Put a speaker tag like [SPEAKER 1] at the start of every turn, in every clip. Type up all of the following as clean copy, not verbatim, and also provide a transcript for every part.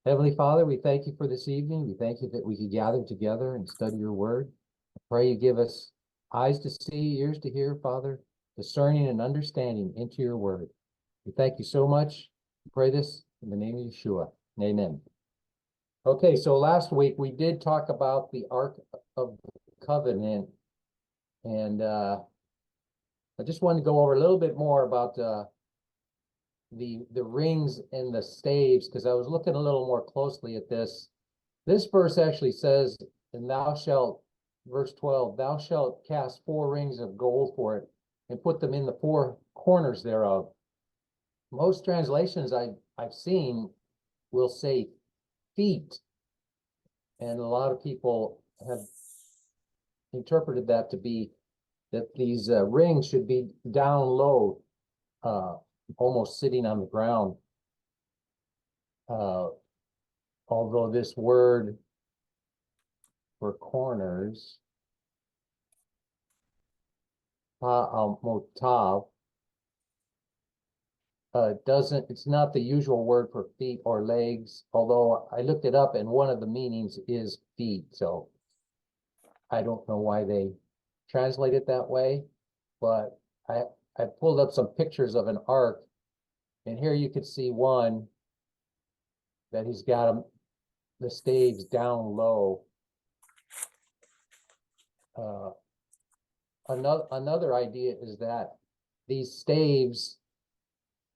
[SPEAKER 1] Heavenly Father, we thank you for this evening. We thank you that we could gather together and study your word. I pray you give us eyes to see, ears to hear, Father, discerning and understanding into your word. We thank you so much. We pray this in the name of Yeshua. Amen. Okay, so last week we did talk about the Ark of the Covenant, and I just wanted to go over a little bit more about the rings and the staves, because I was looking a little more closely at this. This verse actually says, and thou shalt, verse 12, thou shalt cast 4 rings of gold for it and put them in the 4 corners thereof. Most translations I've seen will say feet, and a lot of people have interpreted that to be that these rings should be down low, almost sitting on the ground. Although this word for corners, motav, it's not the usual word for feet or legs, although I looked it up and one of the meanings is feet. So I don't know why they translate it that way, but I pulled up some pictures of an ark, and here you could see one that he's got the staves down low. Another idea is that these staves,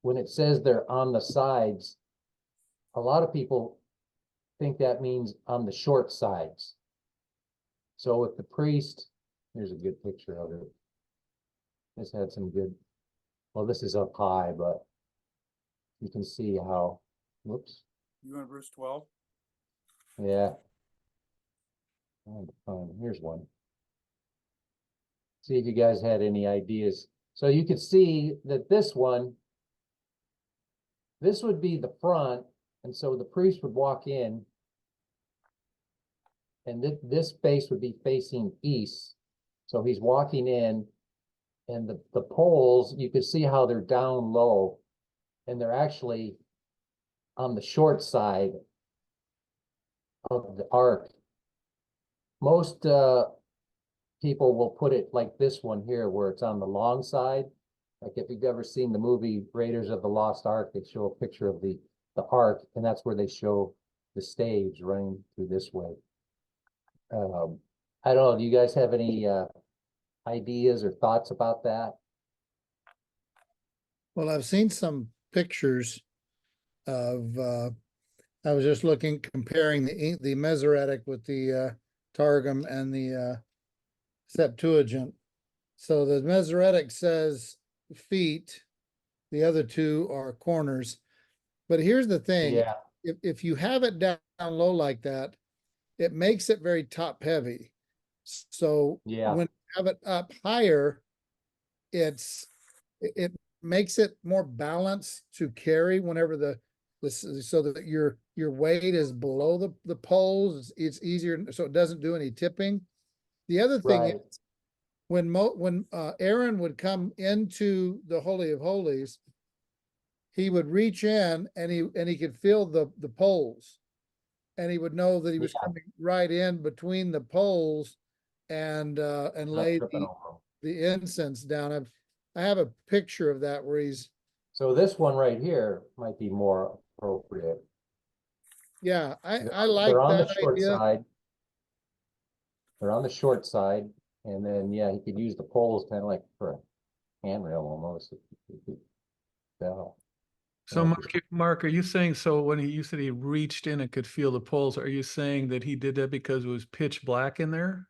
[SPEAKER 1] when it says they're on the sides, a lot of people think that means on the short sides. So if the priest, here's a good picture of it. This had some good, well, this is up high, but you can see how, whoops.
[SPEAKER 2] You on verse 12?
[SPEAKER 1] Yeah. Here's one. See if you guys had any ideas. So you could see that this one, this would be the front, and so the priest would walk in, and this space would be facing east. So he's walking in, and the poles, you can see how they're down low, and they're actually on the short side of the ark. Most people will put it like this one here, where it's on the long side. Like if you've ever seen the movie Raiders of the Lost Ark, they show a picture of the ark, and that's where they show the staves running through this way. I don't know, do you guys have any ideas or thoughts about that?
[SPEAKER 3] Well, I've seen some pictures of, I was just looking, comparing the Masoretic with the Targum and the Septuagint. So the Masoretic says feet, the other 2 are corners. But here's the thing,
[SPEAKER 1] Yeah.
[SPEAKER 3] if you have it down low like that, it makes it very top heavy. So
[SPEAKER 1] Yeah.
[SPEAKER 3] when you have it up higher, it makes it more balanced to carry whenever so that your weight is below the poles. It's easier, so it doesn't do any tipping. The other thing
[SPEAKER 1] Right.
[SPEAKER 3] is when Aaron would come into the Holy of Holies, he would reach in and he could feel the poles, and he would know that he was coming right in between the poles and lay the incense down. I have a picture of that where he's.
[SPEAKER 1] So this one right here might be more appropriate.
[SPEAKER 3] Yeah, I like
[SPEAKER 1] They're on
[SPEAKER 3] that
[SPEAKER 1] the short
[SPEAKER 3] idea.
[SPEAKER 1] side. They're on the short side, and then yeah, he could use the poles kind of like for a handrail almost.
[SPEAKER 4] So Mark, are you saying, so when you said he reached in and could feel the poles, are you saying that he did that because it was pitch black in there?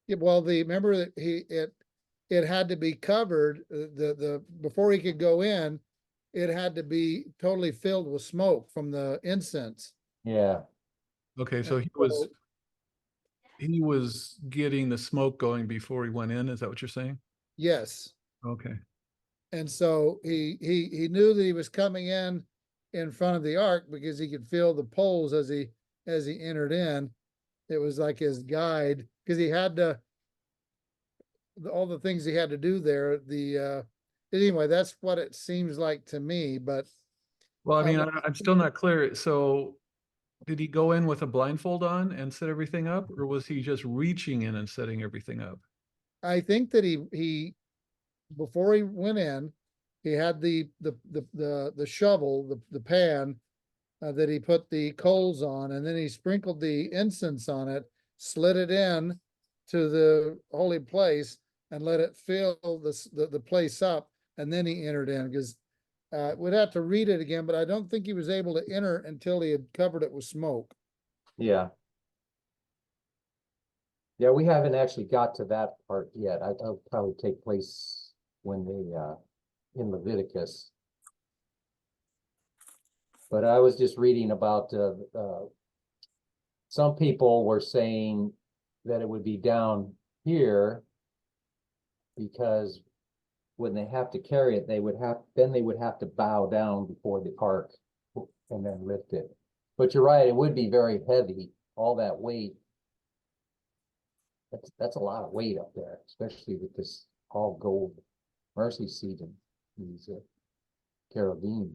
[SPEAKER 3] Yeah, well, remember that it had to be covered, the before he could go in, it had to be totally filled with smoke from the incense.
[SPEAKER 1] Yeah.
[SPEAKER 4] Okay, so he was getting the smoke going before he went in. Is that what you're saying?
[SPEAKER 3] Yes.
[SPEAKER 4] Okay.
[SPEAKER 3] And so he knew that he was coming in front of the ark because he could feel the poles as he entered in. It was like his guide, because he had to, all the things he had to do there. Anyway, that's what it seems like to me. But
[SPEAKER 4] well, I mean, I'm still not clear. So did he go in with a blindfold on and set everything up, or was he just reaching in and setting everything up?
[SPEAKER 3] I think that he before he went in, he had the shovel, the pan that he put the coals on, and then he sprinkled the incense on it, slid it in to the holy place, and let it fill the place up, and then he entered in, because we'd have to read it again, but I don't think he was able to enter until he had covered it with smoke.
[SPEAKER 1] Yeah. Yeah, we haven't actually got to that part yet. I'll probably take place when they, in Leviticus. But I was just reading about, some people were saying that it would be down here because when they have to carry it, they would have to bow down before the ark and then lift it. But you're right, it would be very heavy, all that weight. That's a lot of weight up there, especially with this all gold mercy seat and these cherubim.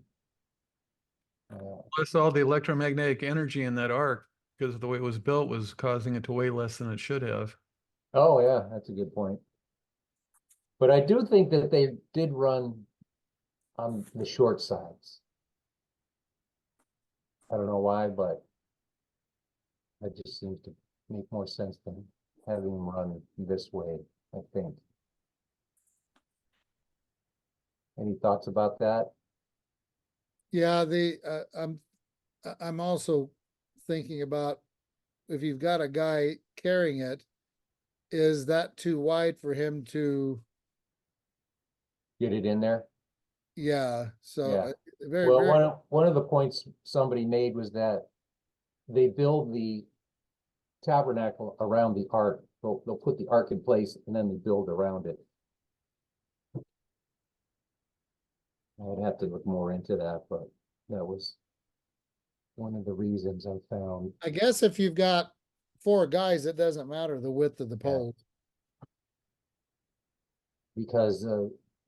[SPEAKER 4] Plus, all the electromagnetic energy in that arc, because of the way it was built, was causing it to weigh less than it should have.
[SPEAKER 1] Oh yeah, that's a good point. But I do think that they did run on the short sides. I don't know why, but it just seems to make more sense than having them run this way, I think. Any thoughts about that?
[SPEAKER 3] Yeah, I'm also thinking about, if you've got a guy carrying it, is that too wide for him to?
[SPEAKER 1] Get it in there?
[SPEAKER 3] Yeah, so
[SPEAKER 1] Yeah.
[SPEAKER 3] very,
[SPEAKER 1] Well,
[SPEAKER 3] very,
[SPEAKER 1] one of the points somebody made was that they build the tabernacle around the ark. They'll put the ark in place and then they build around it. I'd have to look more into that, but that was one of the reasons I found.
[SPEAKER 3] I guess if you've got 4 guys, it doesn't matter the width of the pole.
[SPEAKER 1] Because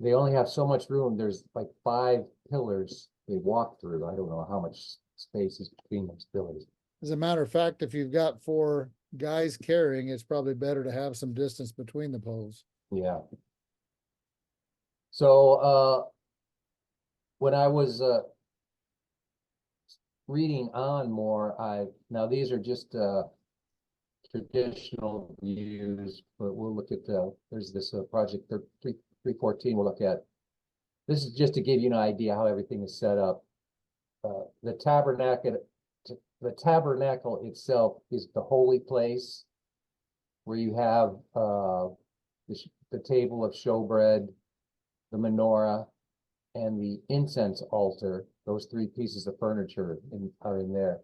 [SPEAKER 1] they only have so much room. There's like 5 pillars they walk through. I don't know how much space is between those pillars.
[SPEAKER 3] As a matter of fact, if you've got 4 guys carrying, it's probably better to have some distance between the poles.
[SPEAKER 1] Yeah. So when I was reading on more, now these are just traditional views, but we'll look at there's this project 314 we'll look at. This is just to give you an idea how everything is set up. The tabernacle itself is the holy place where you have the table of showbread, the menorah, and the incense altar. Those 3 pieces of furniture are in there.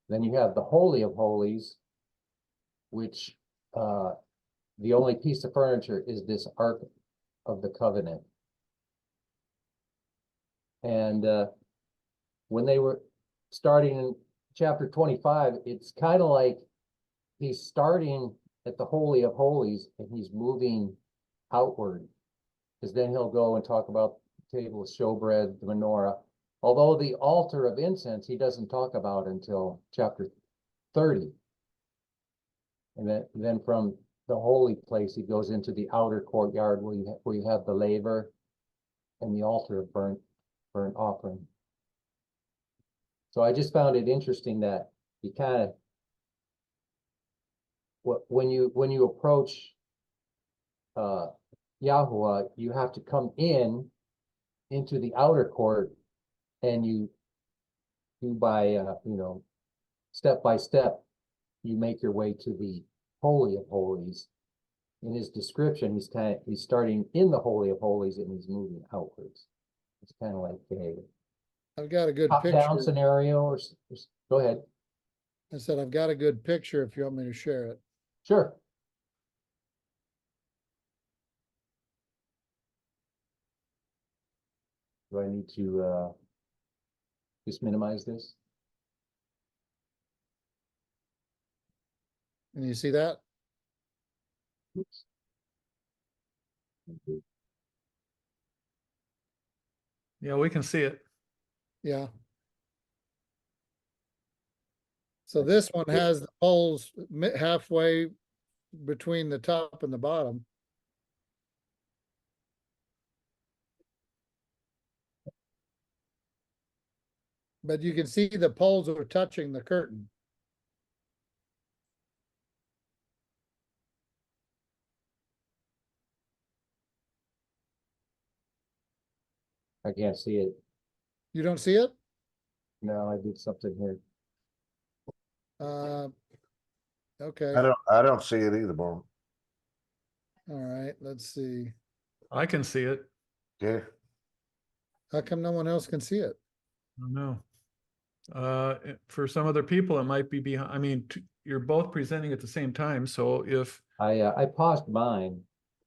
[SPEAKER 1] Then you have the Holy of Holies, which the only piece of furniture is this Ark of the Covenant. And when they were starting in chapter 25, it's kind of like he's starting at the Holy of Holies and he's moving outward, because then he'll go and talk about the table of showbread, the menorah. Although the altar of incense he doesn't talk about until chapter 30. And then from the holy place he goes into the outer courtyard where you have the laver and the altar of burnt offering. So I just found it interesting that you kind of, when you approach Yahuwah, you have to come into the outer court, and you by step by step you make your way to the Holy of Holies. In his description, he's starting in the Holy of Holies and he's moving outwards. It's kind of like a
[SPEAKER 3] I've got a good
[SPEAKER 1] top-down
[SPEAKER 3] picture.
[SPEAKER 1] scenario, or go ahead.
[SPEAKER 3] I said, I've got a good picture if you want me to share it.
[SPEAKER 1] Sure. Do I need to just minimize this?
[SPEAKER 3] And you see that?
[SPEAKER 1] Oops.
[SPEAKER 4] Yeah, we can see it.
[SPEAKER 3] Yeah. So this one has the poles halfway between the top and the bottom. But you can see the poles are touching the curtain.
[SPEAKER 1] I can't see it.
[SPEAKER 3] You don't see it?
[SPEAKER 1] No, I did something here.
[SPEAKER 3] Okay,
[SPEAKER 2] I don't see it either, Bob.
[SPEAKER 3] all right, let's see.
[SPEAKER 4] I can see it.
[SPEAKER 2] Yeah.
[SPEAKER 3] How come no one else can see it?
[SPEAKER 4] I don't know. For some other people, it might be behind. I mean, you're both presenting at the same time. So if
[SPEAKER 1] I paused mine.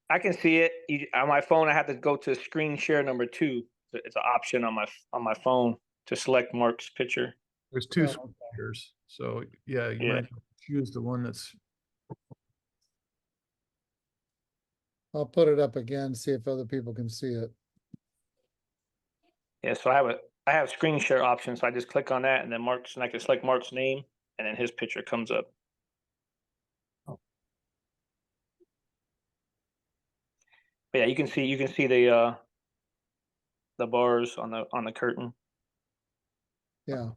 [SPEAKER 5] I can see it. On my phone, I have to go to screen share number 2. It's an option on my phone to select Mark's picture.
[SPEAKER 4] there's two
[SPEAKER 3] Oh,
[SPEAKER 4] screen shares, so yeah, you
[SPEAKER 5] Yeah.
[SPEAKER 4] might choose the one that's.
[SPEAKER 3] I'll put it up again, see if other people can see it.
[SPEAKER 5] Yeah, so I have screen share option, so I just click on that, and then and I can select Mark's name, and then his picture comes up. But yeah, you can see the bars on the curtain
[SPEAKER 3] Yeah,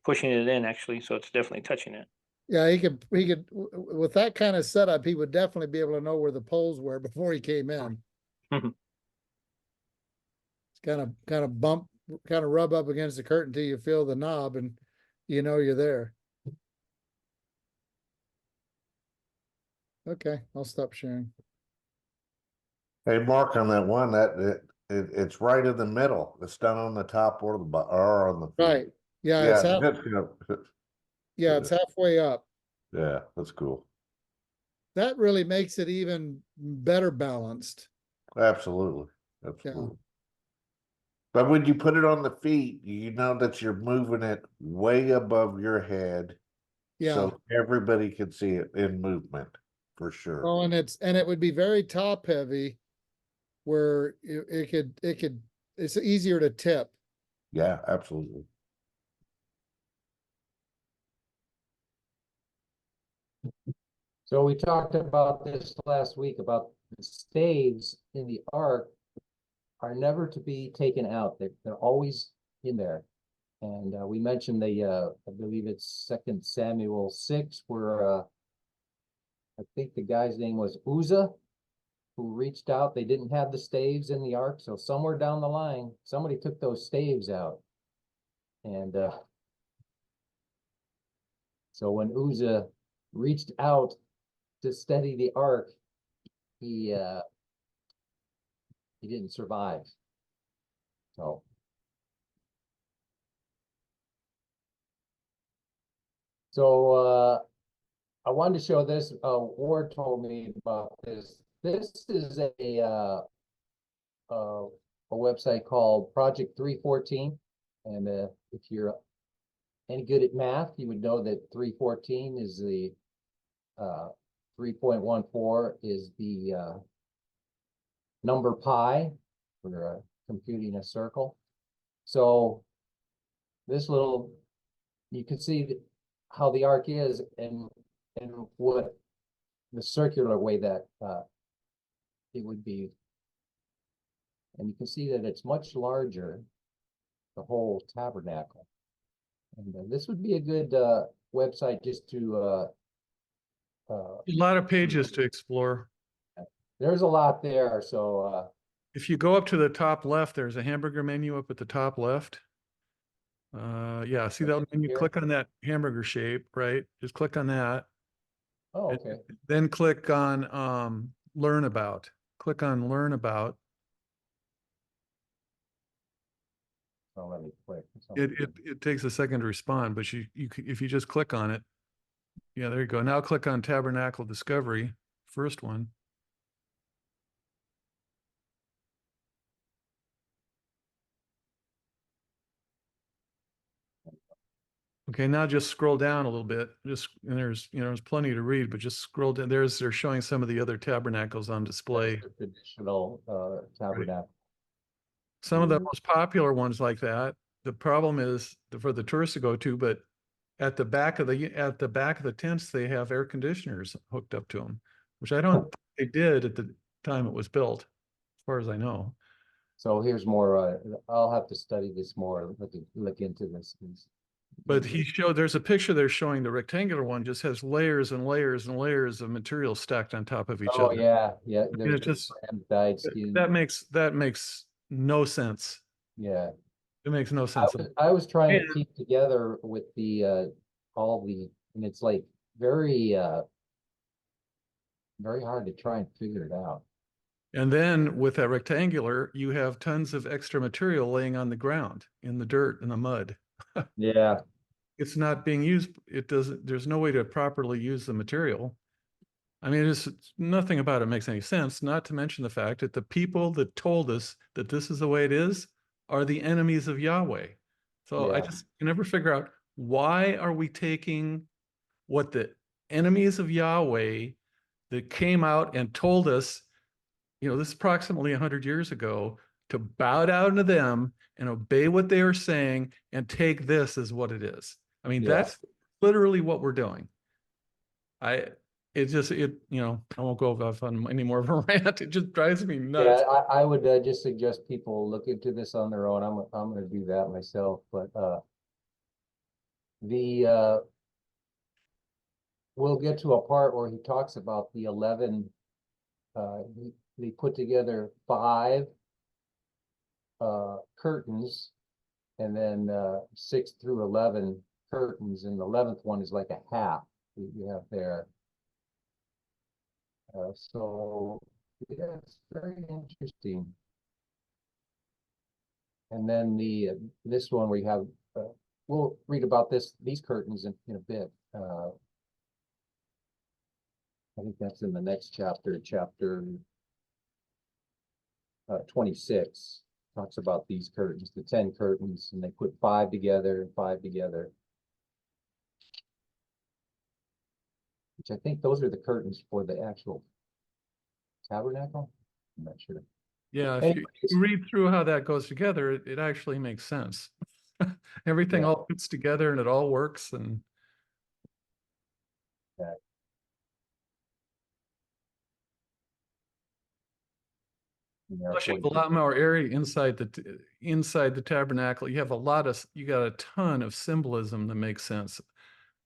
[SPEAKER 5] pushing it in actually, so it's definitely touching it.
[SPEAKER 3] yeah, he could, with that kind of setup, he would definitely be able to know where the poles were before he came in.
[SPEAKER 5] Mhm.
[SPEAKER 3] It's kind of bump, kind of rub up against the curtain till you feel the knob and you know you're there. Okay, I'll stop sharing.
[SPEAKER 2] Hey, Mark, on that one, it's right in the middle. It's done on the top or the or on the feet.
[SPEAKER 3] Right, yeah,
[SPEAKER 2] Yeah,
[SPEAKER 3] it's half, yeah, it's halfway up.
[SPEAKER 2] yeah, that's cool.
[SPEAKER 3] That really makes it even better balanced.
[SPEAKER 2] Absolutely, absolutely. But when you put it on the feet, you know that you're moving it way above your head,
[SPEAKER 3] Yeah,
[SPEAKER 2] so everybody can see it in movement for sure.
[SPEAKER 3] oh, and it would be very top heavy where it's easier to tip.
[SPEAKER 2] Yeah, absolutely.
[SPEAKER 1] So we talked about this last week about the staves in the ark are never to be taken out. They're always in there. And we mentioned I believe it's 2 Samuel 6, where I think the guy's name was Uzzah, who reached out. They didn't have the staves in the ark, so somewhere down the line, somebody took those staves out. And so when Uzzah reached out to steady the ark, he didn't survive. So I wanted to show this. Ward told me about this. This is a website called Project 314, and if you're any good at math, you would know that 314 is the 3.14 is the number pi for computing a circle. So this little, you can see how the arc is and what the circular way that it would be. And you can see that it's much larger, the whole tabernacle. And this would be a good website just to
[SPEAKER 4] A lot of pages to explore.
[SPEAKER 1] there's a lot there. So
[SPEAKER 4] If you go up to the top left, there's a hamburger menu up at the top left. Yeah, see that menu?
[SPEAKER 1] Here?
[SPEAKER 4] Click on that hamburger shape, right? Just click on that.
[SPEAKER 1] oh,
[SPEAKER 4] and
[SPEAKER 1] okay.
[SPEAKER 4] Then click on Learn About. Click on Learn About.
[SPEAKER 1] So let me click.
[SPEAKER 4] It takes a second to respond, but if you just click on it, yeah, there you go. Now click on Tabernacle Discovery, first one. Okay, now just scroll down a little bit. And there's plenty to read, but just scroll down. They're showing some of the other tabernacles on display.
[SPEAKER 1] That's the traditional tabernacle.
[SPEAKER 4] Some of the most popular ones like that. The problem is for the tourists to go to, but at the back of the tents, they have air conditioners hooked up to them, which I don't think they did at the time it was built, as far as I know.
[SPEAKER 1] So here's more, I'll have to study this more, look into this.
[SPEAKER 4] But there's a picture there showing the rectangular one just has layers and layers and layers of material stacked on top of each
[SPEAKER 1] Oh,
[SPEAKER 4] other.
[SPEAKER 1] yeah, yeah,
[SPEAKER 4] And
[SPEAKER 1] there's
[SPEAKER 4] it just,
[SPEAKER 1] dyed skin.
[SPEAKER 4] that makes no sense.
[SPEAKER 1] Yeah.
[SPEAKER 4] It makes no sense.
[SPEAKER 1] I was trying to
[SPEAKER 4] And-
[SPEAKER 1] keep together with the, all the, and it's like very hard to try and figure it out.
[SPEAKER 4] And then with that rectangular, you have tons of extra material laying on the ground, in the dirt, in the mud.
[SPEAKER 1] Yeah,
[SPEAKER 4] It's not being used. There's no way to properly use the material. I mean, it's nothing about it makes any sense, not to mention the fact that the people that told us that this is the way it is are the enemies of Yahweh. So I
[SPEAKER 1] Yeah.
[SPEAKER 4] just can never figure out, why are we taking what the enemies of Yahweh that came out and told us, this is approximately 100 years ago, to bow down to them and obey what they are saying and take this as what it is. I mean,
[SPEAKER 1] Yeah.
[SPEAKER 4] that's literally what we're doing. I won't go off on any more of a rant. It just drives me nuts.
[SPEAKER 1] yeah, I would just suggest people look into this on their own. I'm gonna do that myself, but we'll get to a part where he talks about the 11, they put together 5 curtains, and then 6 through 11 curtains, and the 11th one is like a half that you have there. So yeah, it's very interesting. And then this one we have, we'll read about these curtains in a bit. I think that's in the next chapter, chapter 26. Talks about these curtains, the 10 curtains, and they put 5 together and 5 together. Which I think those are the curtains for the actual tabernacle. I'm not sure.
[SPEAKER 4] Yeah, if
[SPEAKER 1] Anyways.
[SPEAKER 4] you read through how that goes together, it actually makes sense. Everything
[SPEAKER 1] Yeah.
[SPEAKER 4] all fits together and it all works. And plus you have a lot more area inside the tabernacle. You got a ton of symbolism that makes sense.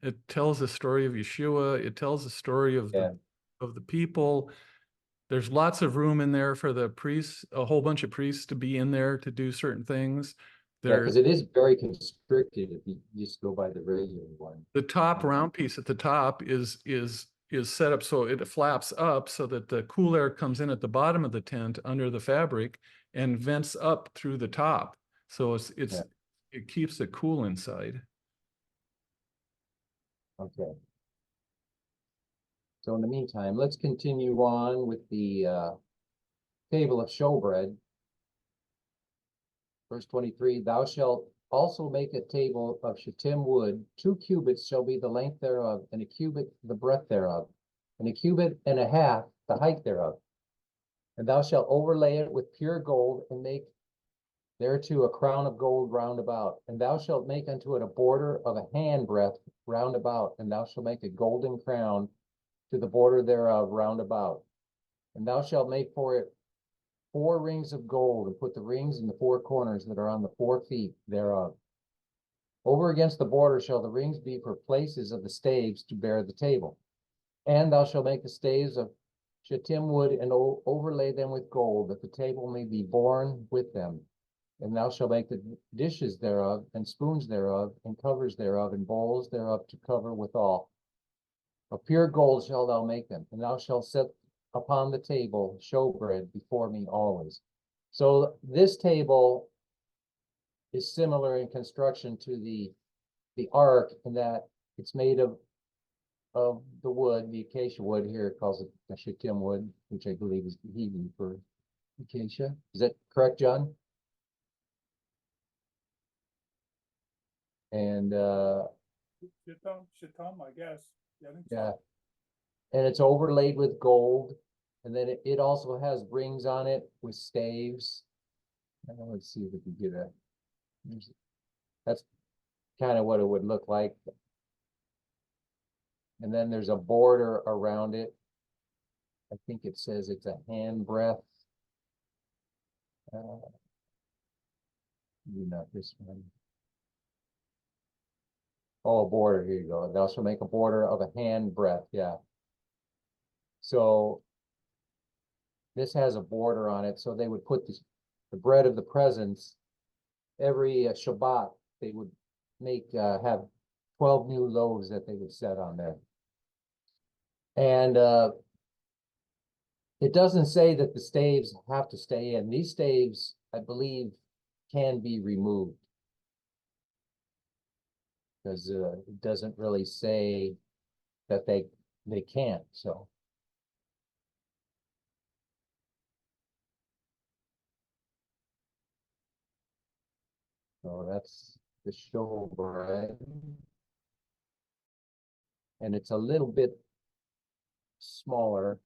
[SPEAKER 4] It tells the story of Yeshua. It tells the story of the people. There's lots of room in there for the priests, a whole bunch of priests to be in there to do certain things.
[SPEAKER 1] Yeah, because it is very constricted if you just go by the regular one.
[SPEAKER 4] The top round piece at the top is set up so it flaps up so that the cool air comes in at the bottom of the tent under the fabric and vents up through the top. So it keeps it cool inside.
[SPEAKER 1] Okay. So in the meantime, let's continue on with the table of showbread. Verse 23, thou shalt also make a table of shittim wood. 2 cubits shall be the length thereof, and a cubit the breadth thereof, and a cubit and a half the height thereof. And thou shalt overlay it with pure gold, and make thereto a crown of gold round about. And thou shalt make unto it a border of a hand breadth round about, and thou shalt make a golden crown to the border thereof round about. And thou shalt make for it 4 rings of gold, and put the rings in the 4 corners that are on the 4 feet thereof. Over against the border shall the rings be for places of the staves to bear the table. And thou shalt make the staves of shittim wood, and overlay them with gold, that the table may be borne with them. And thou shalt make the dishes thereof, and spoons thereof, and covers thereof, and bowls thereof to cover withal. Of pure gold shalt thou make them, and thou shalt set upon the table showbread before me always. So this table is similar in construction to the ark, in that it's made of the wood, the acacia wood. Here it calls it the shittim wood, which I believe is the Hebrew for acacia. Is that correct, John? And
[SPEAKER 6] Shittim, I guess. Yeah, I think so.
[SPEAKER 1] yeah, and it's overlaid with gold, and then it also has rings on it with staves. Let's see if we can get that's kind of what it would look like. And then there's a border around it. I think it says it's a hand breadth. Maybe not this one. Oh, a border, here you go. Thou shalt make a border of a hand breadth, yeah. So this has a border on it, so they would put this, the bread of the presence, every Shabbat, they would make, have 12 new loaves that they would set on there. And it doesn't say that the staves have to stay in. These staves, I believe, can be removed. Because it doesn't really say that they can't, so. So that's the showbread. And it's a little bit smaller.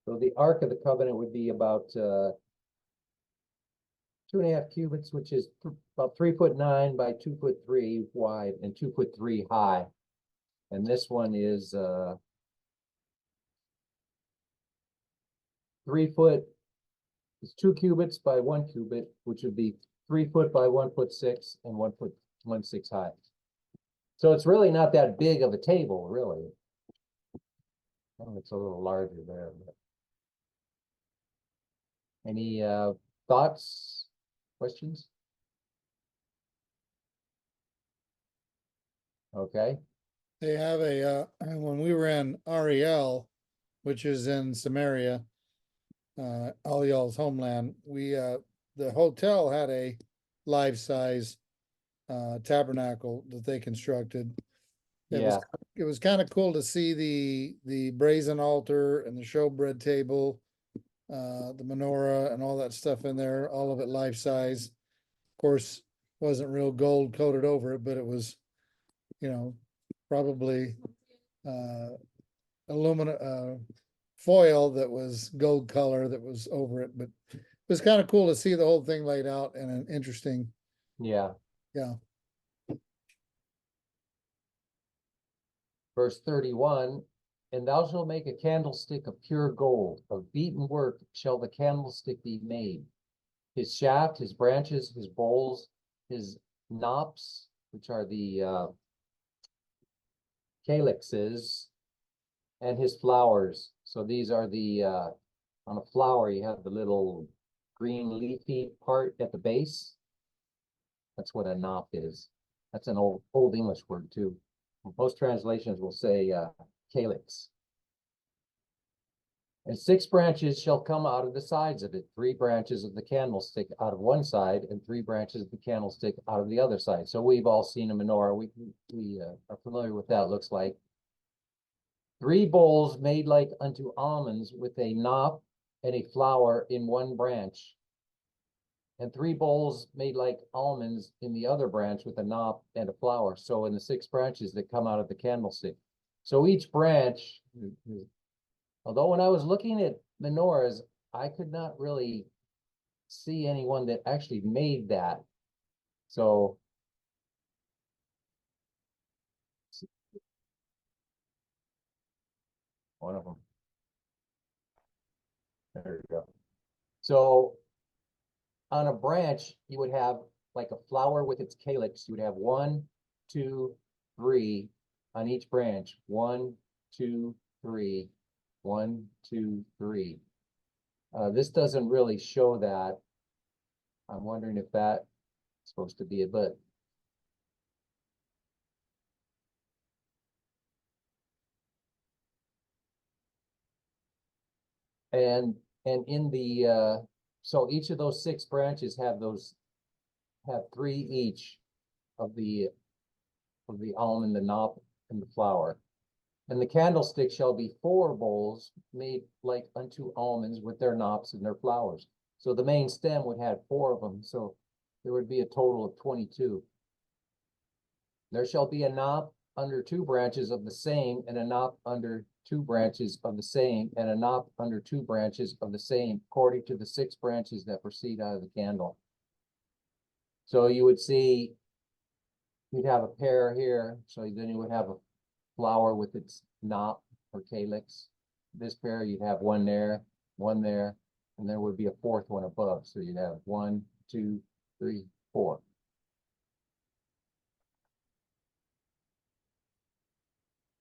[SPEAKER 1] So the Ark of the Covenant would be about 2.5 cubits, which is about 3'9" by 2'3" wide and 2'3" high. And this one is 3 foot. It's 2 cubits by 1 cubit, which would be 3 foot by 1'6" and 1'6" high. So it's really not that big of a table, really. Well, it's a little larger there. But. Any thoughts, questions? Okay.
[SPEAKER 3] They have a, when we were in Ariel, which is in Samaria, Ariel's homeland, we, the hotel had a life-size tabernacle that they constructed.
[SPEAKER 1] Yeah.
[SPEAKER 3] It was kind of cool to see the brazen altar and the showbread table, the menorah and all that stuff in there, all of it life-size. Of course, wasn't real gold coated over it, but it was, probably aluminum foil that was gold color that was over it. But it was kind of cool to see the whole thing laid out in an interesting.
[SPEAKER 1] Yeah.
[SPEAKER 3] Yeah.
[SPEAKER 1] Verse 31, and thou shalt make a candlestick of pure gold, of beaten work shall the candlestick be made. His shaft, his branches, his bowls, his knops, which are the calyxes, and his flowers. So these are the, on a flower, you have the little green leafy part at the base. That's what a knop is. That's an old English word too. Most translations will say calyx. And 6 branches shall come out of the sides of it, 3 branches of the candlestick out of one side, and 3 branches of the candlestick out of the other side. So we've all seen a menorah. We are familiar with that. Looks like 3 bowls made like unto almonds, with a knop and a flower in one branch, and 3 bowls made like almonds in the other branch, with a knop and a flower. So in the 6 branches that come out of the candlestick. So each branch, although when I was looking at menorahs, I could not really see anyone that actually made that. So one of them. There you go. So on a branch, you would have like a flower with its calyx. You would have 1, 2, 3 on each branch. 1, 2, 3. 1, 2, 3. This doesn't really show that. I'm wondering if that's supposed to be it, but and in the so each of those 6 branches have 3 each of the almond, the knop, and the flower. And the candlestick shall be 4 bowls made like unto almonds, with their knops and their flowers. So the main stem would have 4 of them. So there would be a total of 22. There shall be a knop under 2 branches of the same, and a knop under 2 branches of the same, and a knop under 2 branches of the same, according to the 6 branches that proceed out of the candle. So you would see you'd have a pear here, so then you would have a flower with its knot or calyx. This pear, you'd have one there, and there would be a fourth one above. So you'd have 1, 2, 3, 4.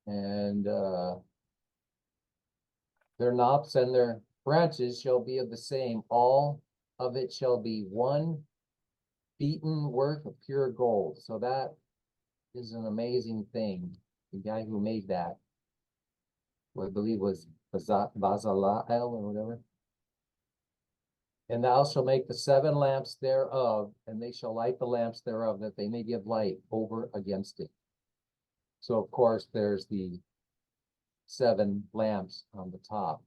[SPEAKER 1] And their knops and their branches shall be of the same. All of it shall be one beaten work of pure gold. So that is an amazing thing. The guy who made that, who I believe was Bazalel or whatever. And thou shalt make the 7 lamps thereof, and they shall light the lamps thereof, that they may give light over against it. So of course there's the 7 lamps on the top.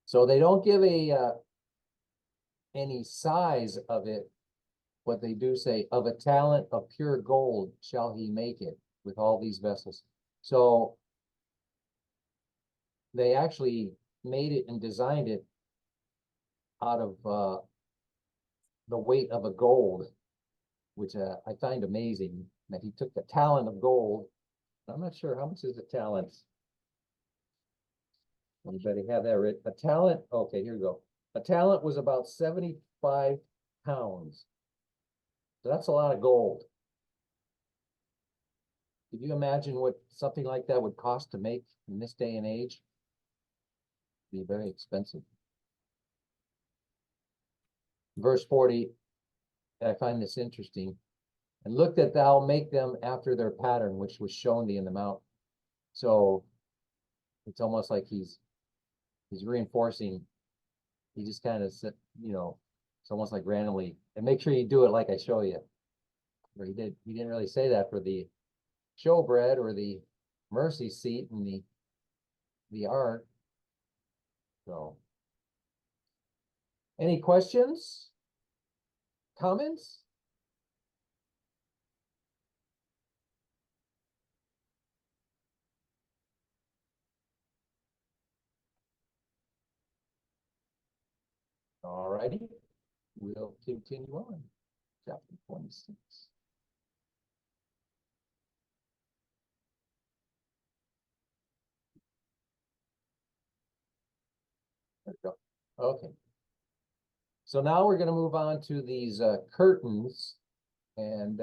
[SPEAKER 1] So they don't give a any size of it, but they do say, of a talent of pure gold shall he make it with all these vessels. So they actually made it and designed it out of the weight of a gold, which I find amazing that he took the talent of gold. I'm not sure how much is a talent. Anybody have that written? A talent, okay, here we go. A talent was about 75 pounds. So that's a lot of gold. Could you imagine what something like that would cost to make in this day and age? It'd be very expensive. Verse 40, I find this interesting. And look that thou make them after their pattern, which was shown thee in the mount. So it's almost like he's reinforcing. He just kind of said, you know, it's almost like randomly, and make sure you do it like I show you. Or he didn't really say that for the showbread or the mercy seat and the ark. So any questions? Comments? All righty, we'll continue on. Chapter 26. There we go. Okay. So now we're going to move on to these curtains, and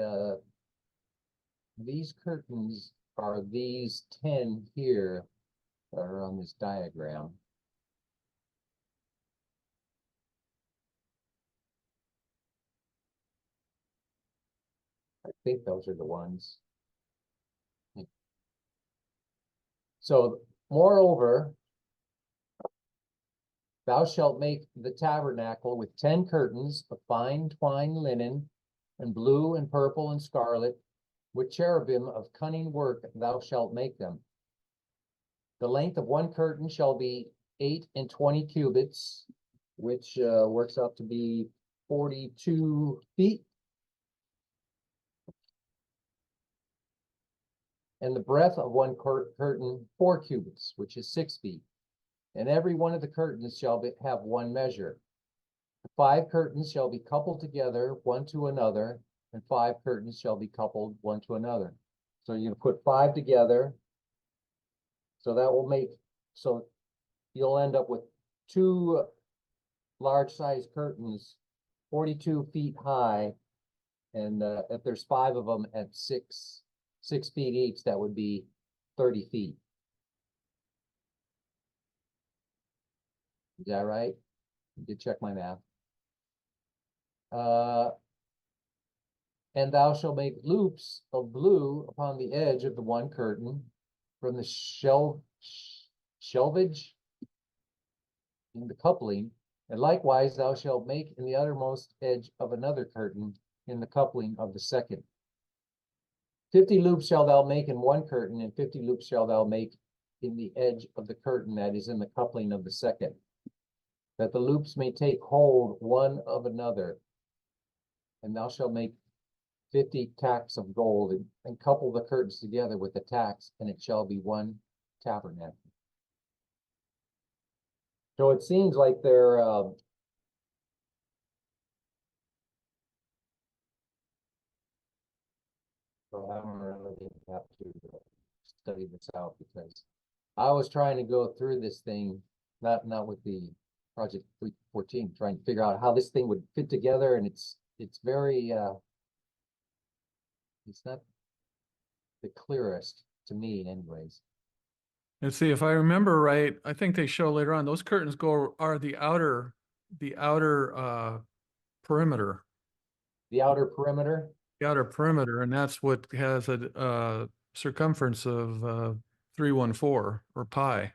[SPEAKER 1] these curtains are these 10 here that are on this diagram. I think those are the ones. So, moreover, thou shalt make the tabernacle with 10 curtains of fine twined linen, and blue and purple and scarlet, with cherubim of cunning work thou shalt make them. The length of one curtain shall be 8 and 20 cubits, which works out to be 42 feet. And the breadth of one curtain, 4 cubits, which is 6 feet. And every one of the curtains shall have one measure. 5 curtains shall be coupled together, one to another, and 5 curtains shall be coupled one to another. So you're going to put 5 together. So that will make, so you'll end up with 2 large size curtains, 42 feet high. And if there's 5 of them at 6 feet each, that would be 30 feet. Is that right? I did check my math. And thou shalt make loops of blue upon the edge of the one curtain from the shelvage in the coupling, and likewise thou shalt make in the uttermost edge of another curtain in the coupling of the second. 50 loops shalt thou make in one curtain, and 50 loops shalt thou make in the edge of the curtain that is in the coupling of the second, that the loops may take hold one of another. And thou shalt make 50 tacks of gold, and couple the curtains together with the tacks, and it shall be one tabernacle. So it seems like they're So I'm really have to study this out because I was trying to go through this thing, not with the Project 314, trying to figure out how this thing would fit together, and it's very it's not the clearest to me anyways.
[SPEAKER 4] Let's see, if I remember right, I think they show later on, those curtains are the outer perimeter.
[SPEAKER 1] The outer perimeter.
[SPEAKER 4] The outer perimeter, and that's what has a circumference of 314 or pi.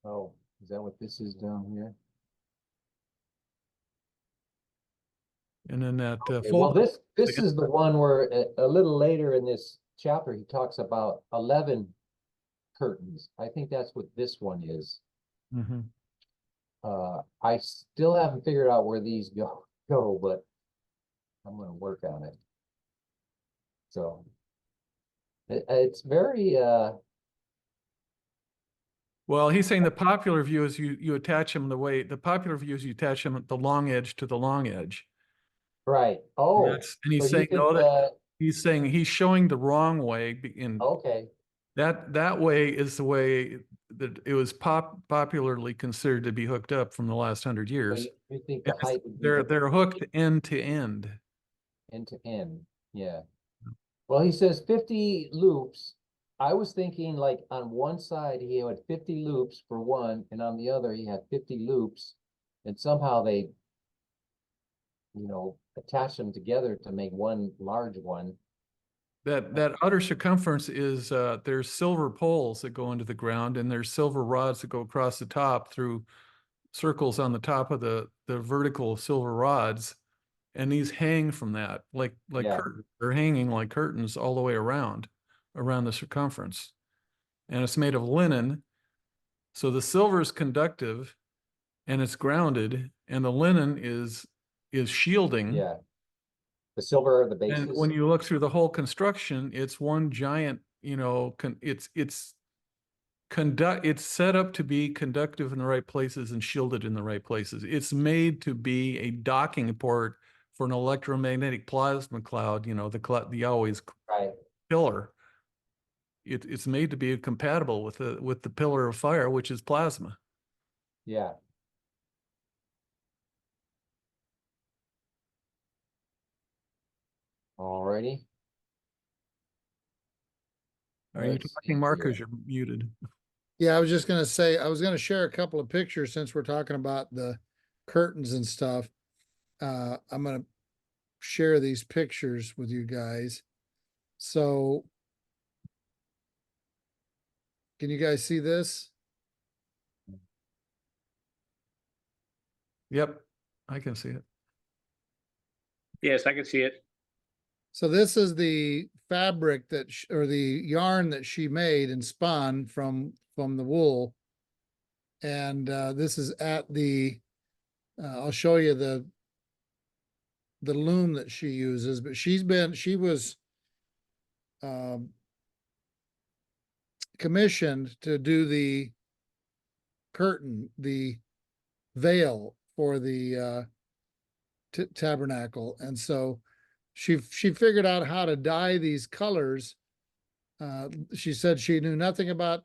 [SPEAKER 1] Oh, is that what this is down here?
[SPEAKER 4] And then that
[SPEAKER 1] Okay, well,
[SPEAKER 4] fold,
[SPEAKER 1] this is the one where a little later in this chapter, he talks about 11 curtains. I think that's what this one is.
[SPEAKER 4] Mhm.
[SPEAKER 1] I still haven't figured out where these go, but I'm gonna work on it. So it's very
[SPEAKER 4] Well, he's saying the popular view is you attach them the popular view is you attach them at the long edge to the long edge.
[SPEAKER 1] right.
[SPEAKER 4] And,
[SPEAKER 1] Oh,
[SPEAKER 4] and
[SPEAKER 1] so
[SPEAKER 4] he's
[SPEAKER 1] you
[SPEAKER 4] saying
[SPEAKER 1] think
[SPEAKER 4] no, that he's saying he's showing the wrong way, in
[SPEAKER 1] okay.
[SPEAKER 4] that way is the way that it was popularly considered to be hooked up from the last 100
[SPEAKER 1] So
[SPEAKER 4] years.
[SPEAKER 1] you think the height would be
[SPEAKER 4] They're hooked end to end.
[SPEAKER 1] end to end? Yeah. Well, he says 50 loops. I was thinking like on one side he had 50 loops for one, and on the other he had 50 loops, and somehow they, attach them together to make one large one.
[SPEAKER 4] That outer circumference is there's silver poles that go into the ground, and there's silver rods that go across the top through circles on the top of the vertical silver rods, and these hang from that like
[SPEAKER 1] Yeah.
[SPEAKER 4] they're hanging like curtains all the way around the circumference, and it's made of linen, so the silver is conductive and it's grounded, and the linen is shielding.
[SPEAKER 1] Yeah. The silver are the
[SPEAKER 4] And
[SPEAKER 1] bases.
[SPEAKER 4] when you look through the whole construction, it's one giant, it's set up to be conductive in the right places and shielded in the right places. It's made to be a docking port for an electromagnetic plasma cloud, the always
[SPEAKER 1] Right.
[SPEAKER 4] pillar. It's made to be compatible with the pillar of fire, which is plasma.
[SPEAKER 1] Yeah. Alrighty.
[SPEAKER 4] Are you
[SPEAKER 1] Let's
[SPEAKER 4] talking,
[SPEAKER 1] see
[SPEAKER 4] Mark,
[SPEAKER 1] here.
[SPEAKER 4] because you're muted?
[SPEAKER 3] Yeah, I was just gonna say, I was gonna share a couple of pictures since we're talking about the curtains and stuff. I'm gonna share these pictures with you guys. So can you guys see this?
[SPEAKER 4] Yep, I can see it.
[SPEAKER 5] Yes, I can see it.
[SPEAKER 3] So this is the fabric or the yarn that she made and spun from the wool. And this is at I'll show you the loom that she uses, but she was commissioned to do the curtain, the veil for the tabernacle. And so she figured out how to dye these colors. She said she knew nothing about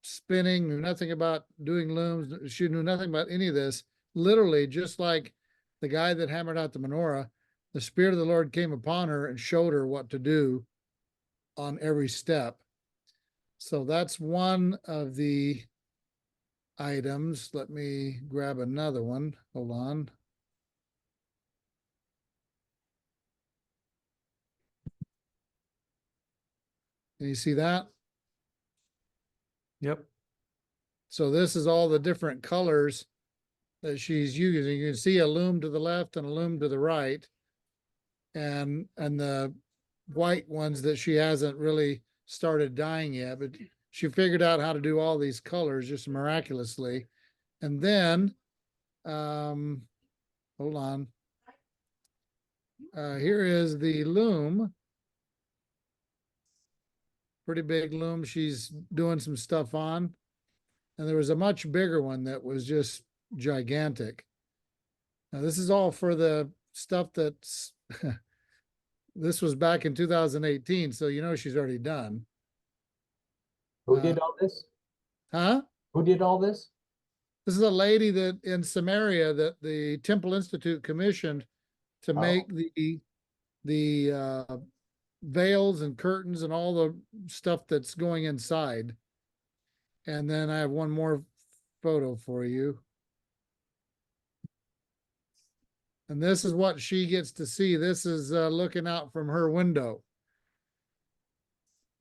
[SPEAKER 3] spinning, knew nothing about doing looms. She knew nothing about any of this. Literally, just like the guy that hammered out the menorah, the Spirit of the Lord came upon her and showed her what to do on every step. So that's one of the items. Let me grab another one. Hold on. Can you see that?
[SPEAKER 4] Yep.
[SPEAKER 3] So this is all the different colors that she's using. You can see a loom to the left and a loom to the right. And the white ones that she hasn't really started dyeing yet, but she figured out how to do all these colors just miraculously. And then, hold on. Here is the loom. Pretty big loom she's doing some stuff on. And there was a much bigger one that was just gigantic. Now this is all for the stuff that's this was back in 2018, so you know she's already done.
[SPEAKER 1] Who did all this?
[SPEAKER 3] Huh?
[SPEAKER 1] Who did all this?
[SPEAKER 3] This is a lady that in Samaria that the Temple Institute commissioned to make the veils and curtains and all the stuff that's going inside. And then I have one more photo for you. And this is what she gets to see. This is looking out from her window.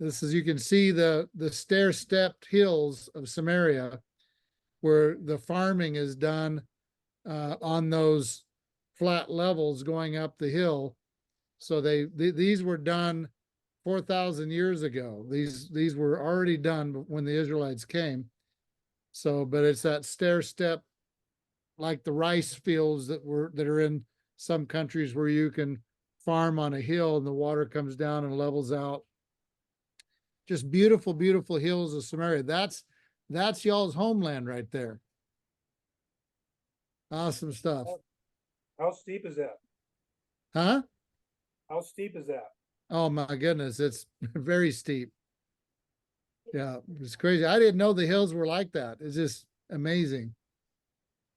[SPEAKER 3] This is, you can see the stair-stepped hills of Samaria where the farming is done on those flat levels going up the hill. So these were done 4,000 years ago. These were already done when the Israelites came. So, but it's that stair step, like the rice fields that are in some countries where you can farm on a hill and the water comes down and levels out. Just beautiful, beautiful hills of Samaria. That's y'all's homeland right there. Awesome stuff.
[SPEAKER 6] How steep is that?
[SPEAKER 3] Huh?
[SPEAKER 6] How steep is that?
[SPEAKER 3] Oh my goodness, it's very steep. Yeah, it's crazy. I didn't know the hills were like that. It's just amazing.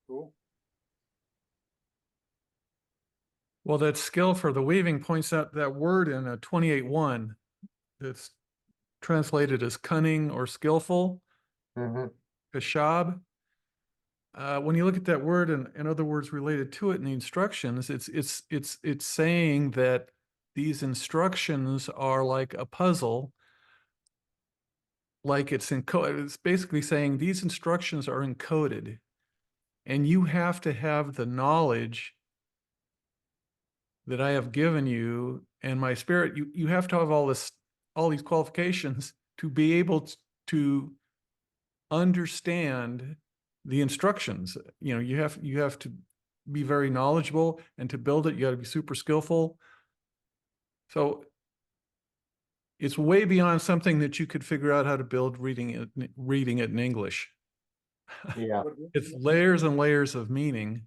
[SPEAKER 6] Cool.
[SPEAKER 4] Well, that skill for the weaving points out that word in a 28:1 that's translated as cunning or skillful, kashab. When you look at that word and other words related to it in the instructions, it's saying that these instructions are like a puzzle, like it's encoded. It's basically saying these instructions are encoded, and you have to have the knowledge that I have given you and my spirit. You have to have all these qualifications to be able to understand the instructions. You know, you have to be very knowledgeable, and to build it, you got to be super skillful. So it's way beyond something that you could figure out how to build reading it in English.
[SPEAKER 1] Yeah.
[SPEAKER 4] It's layers and layers of meaning,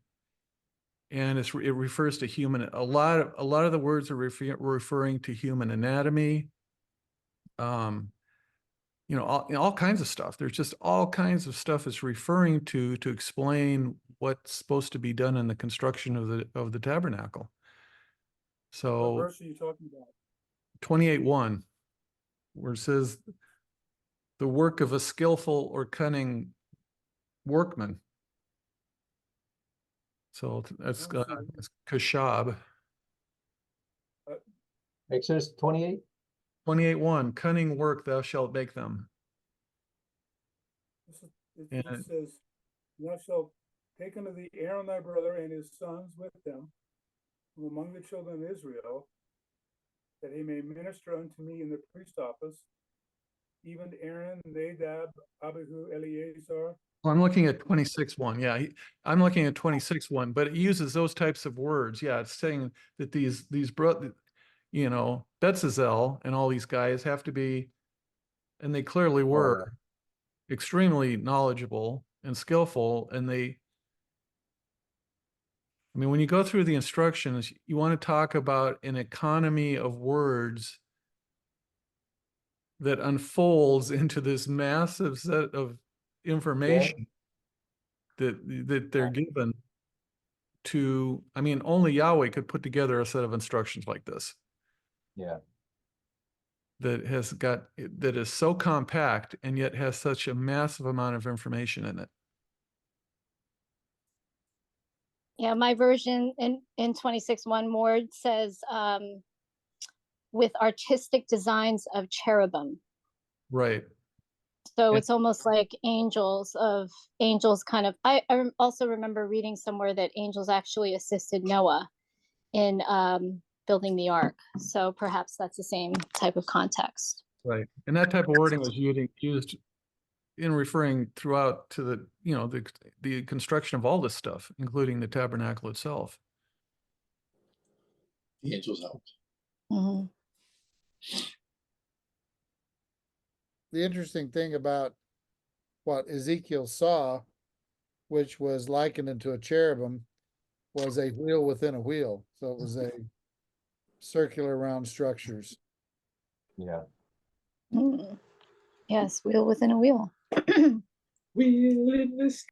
[SPEAKER 4] and it refers to human. A lot of the words are referring to human anatomy. All kinds of stuff. There's just all kinds of stuff it's referring to explain what's supposed to be done in the construction of the tabernacle.
[SPEAKER 6] What
[SPEAKER 4] So
[SPEAKER 6] verse are you talking about?
[SPEAKER 4] 28:1, where it says the work of a skillful or cunning workman. So that's kashab.
[SPEAKER 1] Exodus 28?
[SPEAKER 4] 28:1, cunning work thou shalt make them.
[SPEAKER 6] It
[SPEAKER 4] And-
[SPEAKER 6] says, thou shalt take unto thee Aaron thy brother and his sons with them from among the children of Israel, that he may minister unto me in the priest office, even Aaron, Nadab, Abihu, Eleazar.
[SPEAKER 4] Well, I'm looking at 26:1. Yeah, I'm looking at 26:1, but it uses those types of words. Yeah, it's saying that these brothers, Bezalel and all these guys have to be, and they clearly were, extremely knowledgeable and skillful. And when you go through the instructions, you want to talk about an economy of words that unfolds into this massive set of information that they're given to. Only Yahweh could put together a set of instructions like this.
[SPEAKER 1] Yeah.
[SPEAKER 4] That is so compact and yet has such a massive amount of information in it.
[SPEAKER 7] Yeah, my version in 26:1 more says with artistic designs of cherubim.
[SPEAKER 4] Right.
[SPEAKER 7] So
[SPEAKER 4] Yeah.
[SPEAKER 7] it's almost like angels kind of. I also remember reading somewhere that angels actually assisted Noah in building the ark. So perhaps that's the same type of context.
[SPEAKER 4] Right. And that type of wording was used in referring throughout to the construction of all this stuff, including the tabernacle itself.
[SPEAKER 8] The angels helped.
[SPEAKER 7] Mhm.
[SPEAKER 3] The interesting thing about what Ezekiel saw, which was likened into a cherubim, was a wheel within a wheel. So it was a circular round structures.
[SPEAKER 1] Yeah.
[SPEAKER 7] Mm. Yes, wheel within a wheel.
[SPEAKER 8] Wheel in this.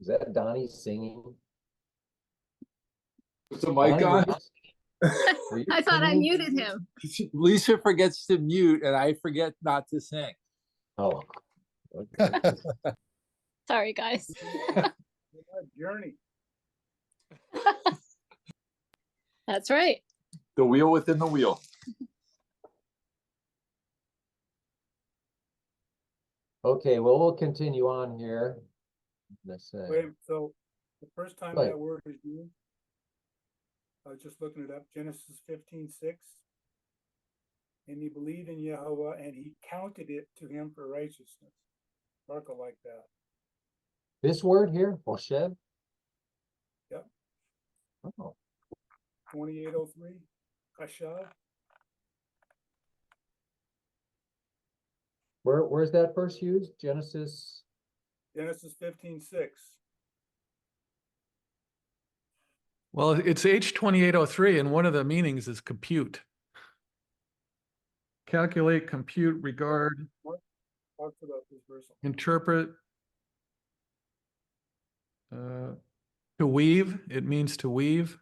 [SPEAKER 1] Is that Donnie singing?
[SPEAKER 8] Is the mic
[SPEAKER 1] Donnie,
[SPEAKER 8] on?
[SPEAKER 1] were you
[SPEAKER 7] I thought I
[SPEAKER 1] singing?
[SPEAKER 7] muted him.
[SPEAKER 8] Lisa forgets to mute and I forget not to sing.
[SPEAKER 1] Oh. Okay.
[SPEAKER 7] Sorry, guys.
[SPEAKER 6] Journey.
[SPEAKER 7] That's right.
[SPEAKER 8] The wheel within the wheel.
[SPEAKER 1] Okay, well, we'll continue on here. Let's say,
[SPEAKER 6] Wait, so the first time
[SPEAKER 1] Right.
[SPEAKER 6] that word is used, I was just looking it up, Genesis 15:6. And he believed in Jehovah and he counted it to him for righteousness. Sparkle like that.
[SPEAKER 1] this word here, Hoshev?
[SPEAKER 6] Yep.
[SPEAKER 1] Oh,
[SPEAKER 6] 2803, Kashav.
[SPEAKER 1] where's that first used? Genesis?
[SPEAKER 6] Genesis 15:6.
[SPEAKER 4] Well, it's H2803, and one of the meanings is compute. Calculate, compute, regard,
[SPEAKER 6] Talks about this verse.
[SPEAKER 4] interpret. To weave, it means to weave.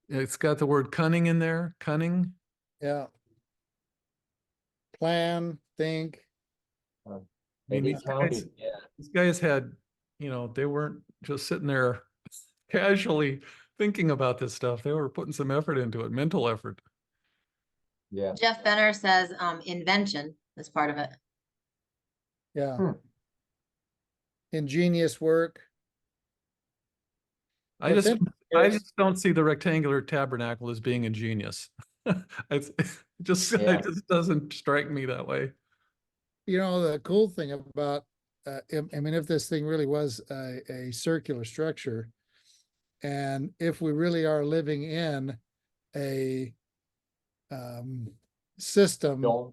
[SPEAKER 4] It's got the word cunning in there, cunning.
[SPEAKER 3] Yeah. Plan, think.
[SPEAKER 4] I mean,
[SPEAKER 1] And he
[SPEAKER 4] these
[SPEAKER 1] counted,
[SPEAKER 4] guys,
[SPEAKER 1] yeah.
[SPEAKER 4] these guys had, they weren't just sitting there casually thinking about this stuff. They were putting some effort into it, mental effort.
[SPEAKER 1] Yeah.
[SPEAKER 9] Jeff Benner says invention is part of it.
[SPEAKER 3] Yeah.
[SPEAKER 1] Hmm.
[SPEAKER 3] Ingenious work.
[SPEAKER 4] I
[SPEAKER 3] What's
[SPEAKER 4] just
[SPEAKER 3] interesting is-
[SPEAKER 4] don't see the rectangular tabernacle as being ingenious. It
[SPEAKER 1] Yeah.
[SPEAKER 4] just doesn't strike me that way.
[SPEAKER 3] You know, the cool thing about, I mean, if this thing really was a circular structure, and if we really are living in a system,
[SPEAKER 1] Dome.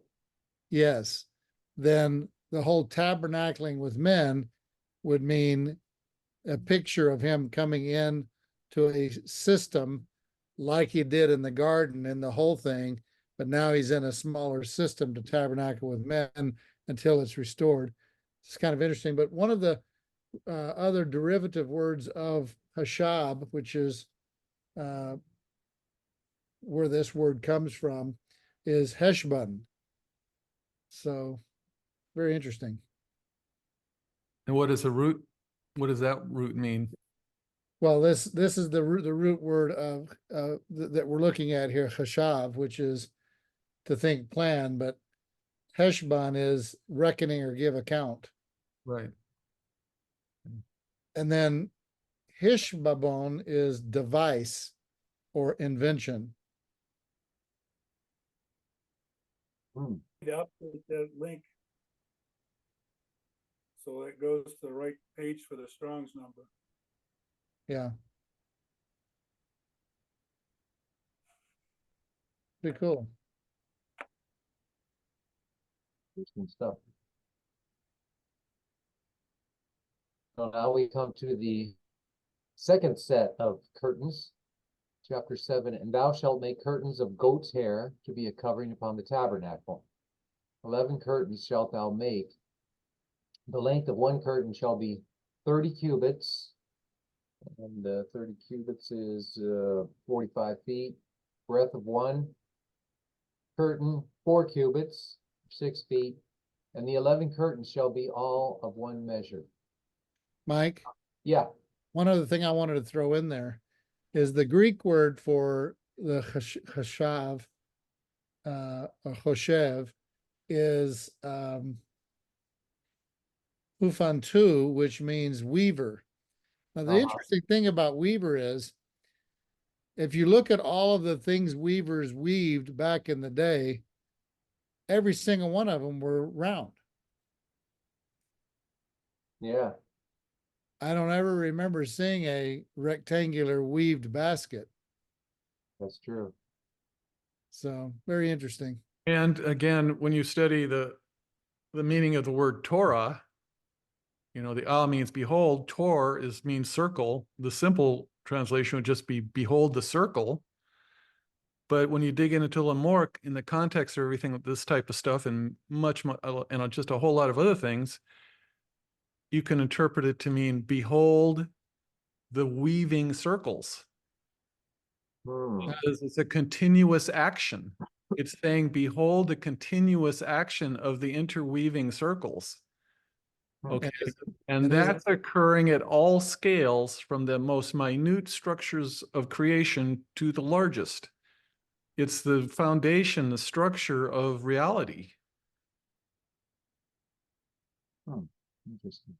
[SPEAKER 3] yes, then the whole tabernacling with men would mean a picture of him coming in to a system like he did in the garden and the whole thing, but now he's in a smaller system to tabernacle with men until it's restored. It's kind of interesting. But one of the other derivative words of Hashab, which is where this word comes from, is Heshbon. So very interesting.
[SPEAKER 4] And what is the root? What does that root mean?
[SPEAKER 3] Well, this is the root word of that we're looking at here, Hashav, which is to think, plan, but Heshbon is reckoning or give account.
[SPEAKER 4] Right.
[SPEAKER 3] And then Hishbabon is device or invention.
[SPEAKER 1] Hmm.
[SPEAKER 6] Up with that link. So it goes to the right page for the Strong's number.
[SPEAKER 3] Yeah. Pretty cool.
[SPEAKER 1] Interesting stuff. So now we come to the second set of curtains, chapter 7. And thou shalt make curtains of goat's hair to be a covering upon the tabernacle. 11 curtains shalt thou make. The length of one curtain shall be 30 cubits, and 30 cubits is 45 feet. Breadth of one curtain, 4 cubits, 6 feet, and the 11 curtains shall be all of one measure.
[SPEAKER 3] Mike,
[SPEAKER 1] Yeah.
[SPEAKER 3] one other thing I wanted to throw in there is the Greek word for the Hashav, or Hoshev, is Hufantu, which means weaver. Now, the interesting thing about weaver is, if you look at all of the things weavers weaved back in the day, every single one of them were round.
[SPEAKER 1] Yeah.
[SPEAKER 3] I don't ever remember seeing a rectangular weaved basket.
[SPEAKER 1] That's true.
[SPEAKER 3] So very interesting.
[SPEAKER 4] And again, when you study the meaning of the word Torah, You know, the ah means behold, tor means circle. The simple translation would just be behold the circle. But when you dig into a little more in the context of everything with this type of stuff and and just a whole lot of other things, you can interpret it to mean behold the weaving circles.
[SPEAKER 1] Hmm.
[SPEAKER 4] Because it's a continuous action. It's saying, behold the continuous action of the interweaving circles. Okay, and
[SPEAKER 3] and is-
[SPEAKER 4] that's occurring at all scales from the most minute structures of creation to the largest. It's the foundation, the structure of reality.
[SPEAKER 1] Interesting.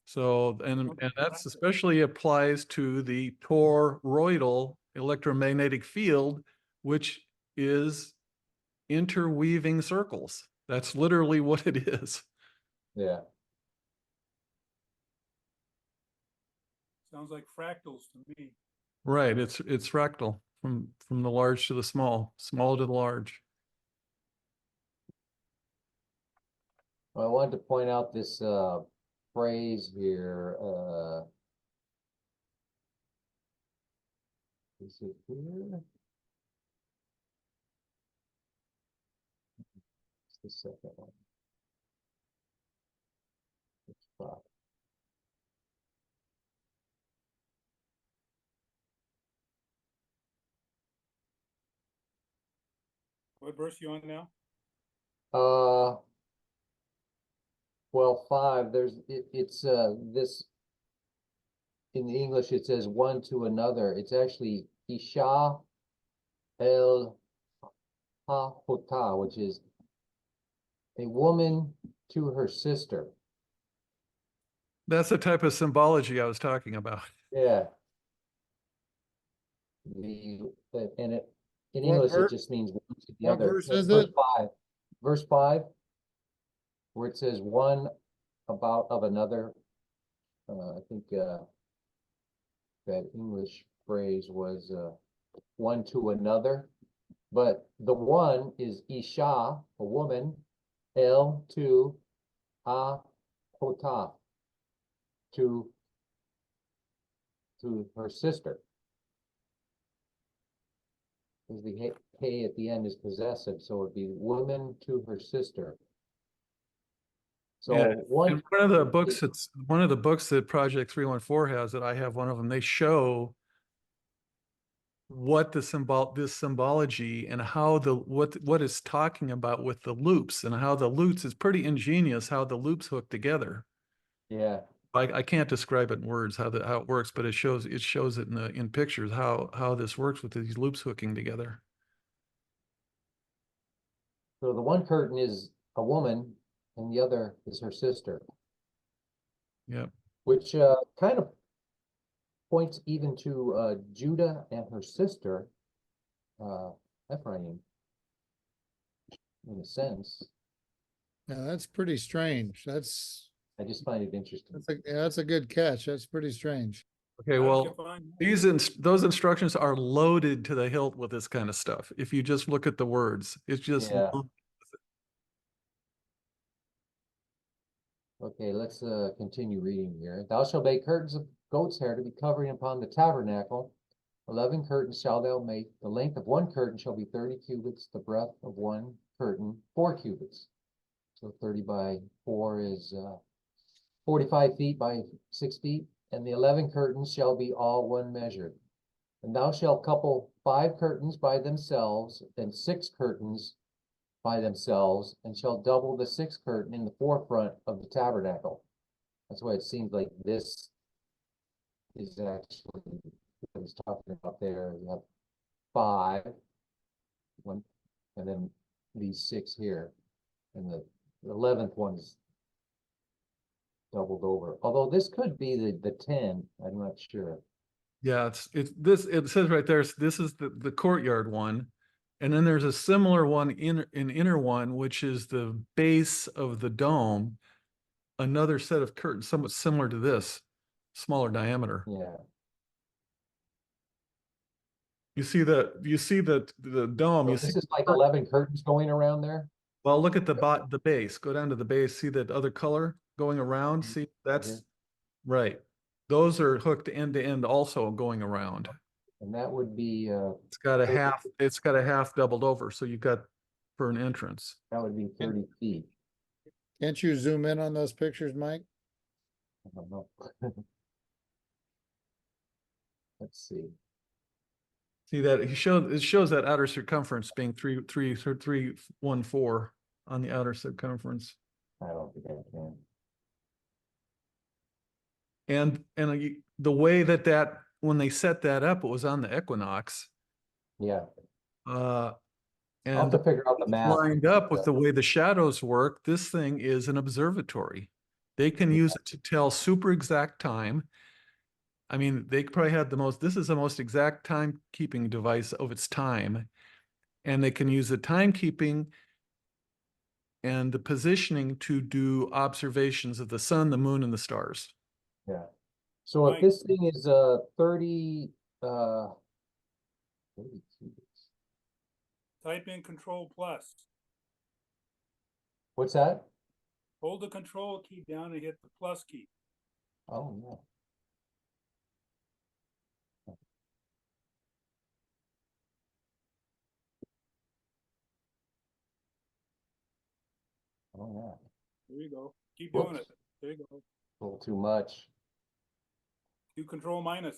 [SPEAKER 4] So, and that's especially applies to the toroidal electromagnetic field, which is interweaving circles. That's literally what it is.
[SPEAKER 1] Yeah.
[SPEAKER 6] Sounds like fractals to me.
[SPEAKER 4] Right. It's fractal from the large to the small, small to the large.
[SPEAKER 1] Well, I wanted to point out this phrase here. Is it here? It's the second one. It's 5.
[SPEAKER 6] What verse you on now?
[SPEAKER 1] Well, 5, it's this in the English it says one to another. It's actually Isha el ha-hotah, which is a woman to her sister.
[SPEAKER 4] That's the type of symbology I was talking about.
[SPEAKER 1] Yeah. And it in
[SPEAKER 3] What
[SPEAKER 1] English it
[SPEAKER 3] verse?
[SPEAKER 1] just means one to the
[SPEAKER 3] What
[SPEAKER 1] other.
[SPEAKER 3] verse is
[SPEAKER 1] Verse
[SPEAKER 3] it?
[SPEAKER 1] 5. Verse 5, where it says one about of another. I think that English phrase was one to another, but the one is Isha, a woman, El to Hotah, to her sister. Because the K at the end is possessive, so it'd be woman to her sister. So
[SPEAKER 4] Yeah,
[SPEAKER 1] one
[SPEAKER 4] and one of the books that Project 314 has, that I have one of them, they show what this symbology and how what it's talking about with the loops, and how the loops is pretty ingenious, how the loops hook together.
[SPEAKER 1] Yeah.
[SPEAKER 4] I can't describe it in words how it works, but it shows it in pictures how this works with these loops hooking together.
[SPEAKER 1] So the one curtain is a woman and the other is her sister.
[SPEAKER 4] Yeah.
[SPEAKER 1] Which kind of points even to Judah and her sister, Ephraim, in a sense.
[SPEAKER 3] Yeah, that's pretty strange.
[SPEAKER 1] I just find it interesting.
[SPEAKER 3] That's a good catch. That's pretty strange.
[SPEAKER 4] Okay,
[SPEAKER 6] How did you
[SPEAKER 4] well,
[SPEAKER 6] find that?
[SPEAKER 4] those instructions are loaded to the hilt with this kind of stuff. If you just look at the words, it's just
[SPEAKER 1] Yeah. Okay, let's continue reading here. Thou shalt make curtains of goat's hair to be covering upon the tabernacle. 11 curtains shalt thou make. The length of one curtain shall be 30 cubits, the breadth of one curtain 4 cubits. So 30 by 4 is 45 feet by 6 feet, and the 11 curtains shall be all one measure. And thou shalt couple 5 curtains by themselves, and 6 curtains by themselves, and shall double the 6th curtain in the forefront of the tabernacle. That's why it seems like this is actually what he's talking about there. You have 5, one, and then these 6 here, and the 11th one is doubled over. Although this could be the 10, I'm not sure.
[SPEAKER 4] Yeah, it says right there, this is the courtyard one. And then there's a similar one in inner one, which is the base of the dome, another set of curtains, somewhat similar to this, smaller diameter.
[SPEAKER 1] Yeah.
[SPEAKER 4] You see the dome,
[SPEAKER 1] So
[SPEAKER 4] you see
[SPEAKER 1] this is like 11 curtains going around there.
[SPEAKER 4] Well, look at the base, go down to the base, see that other color going around, see, that's, right. Those are hooked end to end also going around.
[SPEAKER 1] And that would be,
[SPEAKER 4] It's got a half doubled over, so you got for an entrance.
[SPEAKER 1] that would be 30 feet.
[SPEAKER 3] Can't you zoom in on those pictures, Mike?
[SPEAKER 1] I don't know. Let's see.
[SPEAKER 4] See that it shows that outer circumference being 314 on the outer circumference.
[SPEAKER 1] I don't think I can.
[SPEAKER 4] And the way that when they set that up, it was on the equinox.
[SPEAKER 1] Yeah,
[SPEAKER 4] Uh,
[SPEAKER 1] I'll have
[SPEAKER 4] and
[SPEAKER 1] to figure out the math.
[SPEAKER 4] lined up with the way the shadows work, this thing is an observatory. They can use it to tell super exact time. I mean, they probably had this is the most exact timekeeping device of its time. And they can use the timekeeping and the positioning to do observations of the sun, the moon, and the stars.
[SPEAKER 1] Yeah. So if
[SPEAKER 6] Mike.
[SPEAKER 1] this thing is 30
[SPEAKER 6] Type in Control plus.
[SPEAKER 1] what's that?
[SPEAKER 6] Hold the Control key down and hit the plus key.
[SPEAKER 1] Oh, yeah. Oh, yeah.
[SPEAKER 6] There you go. Keep doing
[SPEAKER 1] Whoops.
[SPEAKER 6] it. There you go.
[SPEAKER 1] A little too much.
[SPEAKER 6] Do Control minus.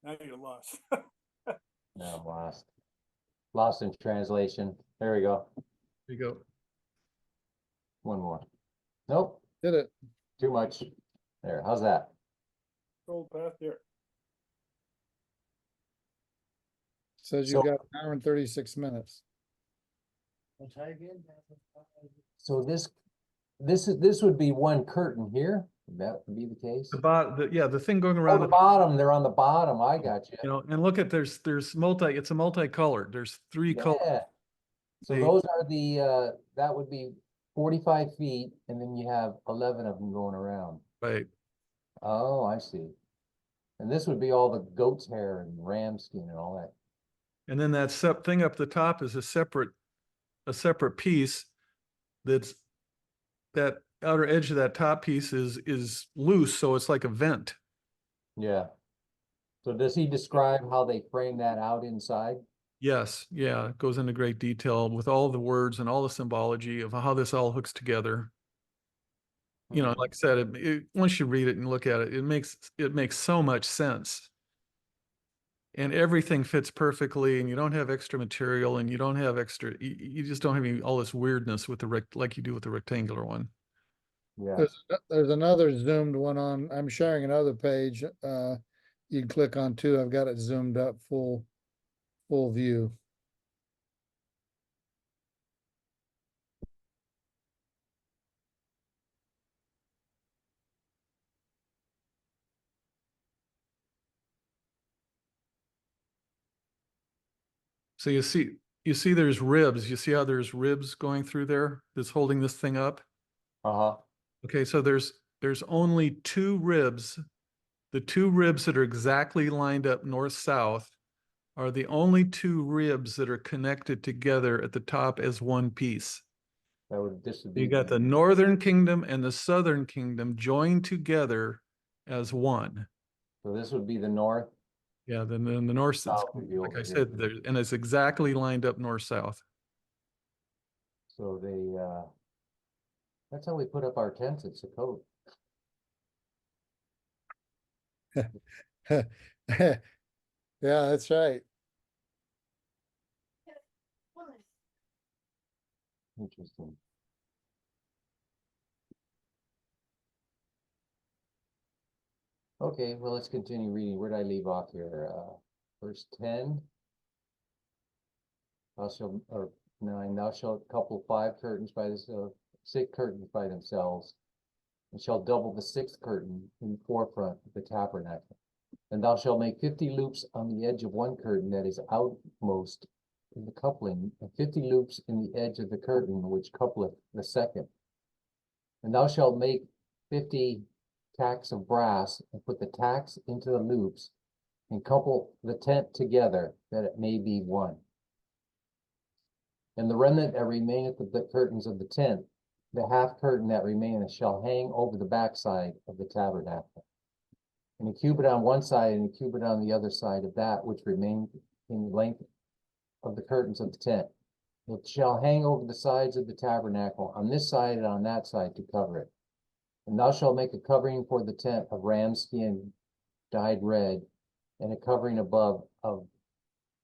[SPEAKER 6] Now you're lost.
[SPEAKER 1] No, I'm lost. Lost in translation. There we go.
[SPEAKER 4] There you go.
[SPEAKER 1] One more. Nope,
[SPEAKER 3] Did it.
[SPEAKER 1] too much. There, how's that?
[SPEAKER 6] Control path there.
[SPEAKER 3] Says
[SPEAKER 1] So-
[SPEAKER 3] you've got an hour and 36 minutes.
[SPEAKER 1] So this would be one curtain here. Would that be the case?
[SPEAKER 4] The thing going
[SPEAKER 1] Oh,
[SPEAKER 4] around
[SPEAKER 1] the bottom, they're on the bottom. I got you.
[SPEAKER 4] you know, and look at it's a multicolored. There's three colors.
[SPEAKER 1] Yeah. So
[SPEAKER 4] They-
[SPEAKER 1] those are the, that would be 45 feet, and then you have 11 of them going around.
[SPEAKER 4] Right.
[SPEAKER 1] Oh, I see. And this would be all the goat's hair and ram skin and all that.
[SPEAKER 4] And then that thing up the top is a separate piece that's that outer edge of that top piece is loose, so it's like a vent.
[SPEAKER 1] Yeah. So does he describe how they frame that out inside?
[SPEAKER 4] Yes, yeah, it goes into great detail with all the words and all the symbology of how this all hooks together. You know, like I said, once you read it and look at it, it makes so much sense. And everything fits perfectly, and you don't have extra material, and you don't have extra, you just don't have all this weirdness with like you do with the rectangular one.
[SPEAKER 1] Yeah.
[SPEAKER 3] There's another zoomed one on, I'm sharing another page. You can click on too. I've got it zoomed up full view.
[SPEAKER 4] So you see there's ribs. You see how there's ribs going through there that's holding this thing up?
[SPEAKER 1] Uh-huh.
[SPEAKER 4] Okay, so there's only two ribs. The two ribs that are exactly lined up north-south are the only two ribs that are connected together at the top as one piece.
[SPEAKER 1] This would be.
[SPEAKER 4] You got the northern kingdom and the southern kingdom joined together as one.
[SPEAKER 1] So this would be the north.
[SPEAKER 4] Yeah, then the north,
[SPEAKER 1] South would be
[SPEAKER 4] like
[SPEAKER 1] over
[SPEAKER 4] I
[SPEAKER 1] here.
[SPEAKER 4] said, and it's exactly lined up north-south.
[SPEAKER 1] So that's how we put up our tents at Sukkot.
[SPEAKER 3] Yeah, that's right.
[SPEAKER 1] Interesting. Okay, well, let's continue reading. Where did I leave off here? Verse 10. Or 9, thou shalt couple 5 curtains by this, 6 curtains by themselves, and shall double the 6th curtain in forefront of the tabernacle. And thou shalt make 50 loops on the edge of one curtain that is outmost in the coupling, and 50 loops in the edge of the curtain which coupleth the second. And thou shalt make 50 tacks of brass, and put the tacks into the loops, and couple the tent together, that it may be one. And the remnant that remaineth of the curtains of the tent, the half curtain that remaineth shall hang over the backside of the tabernacle. And a cubit on one side and a cubit on the other side of that which remained in the length of the curtains of the tent. It shall hang over the sides of the tabernacle on this side and on that side to cover it. And thou shalt make a covering for the tent of ram skin dyed red, and a covering above of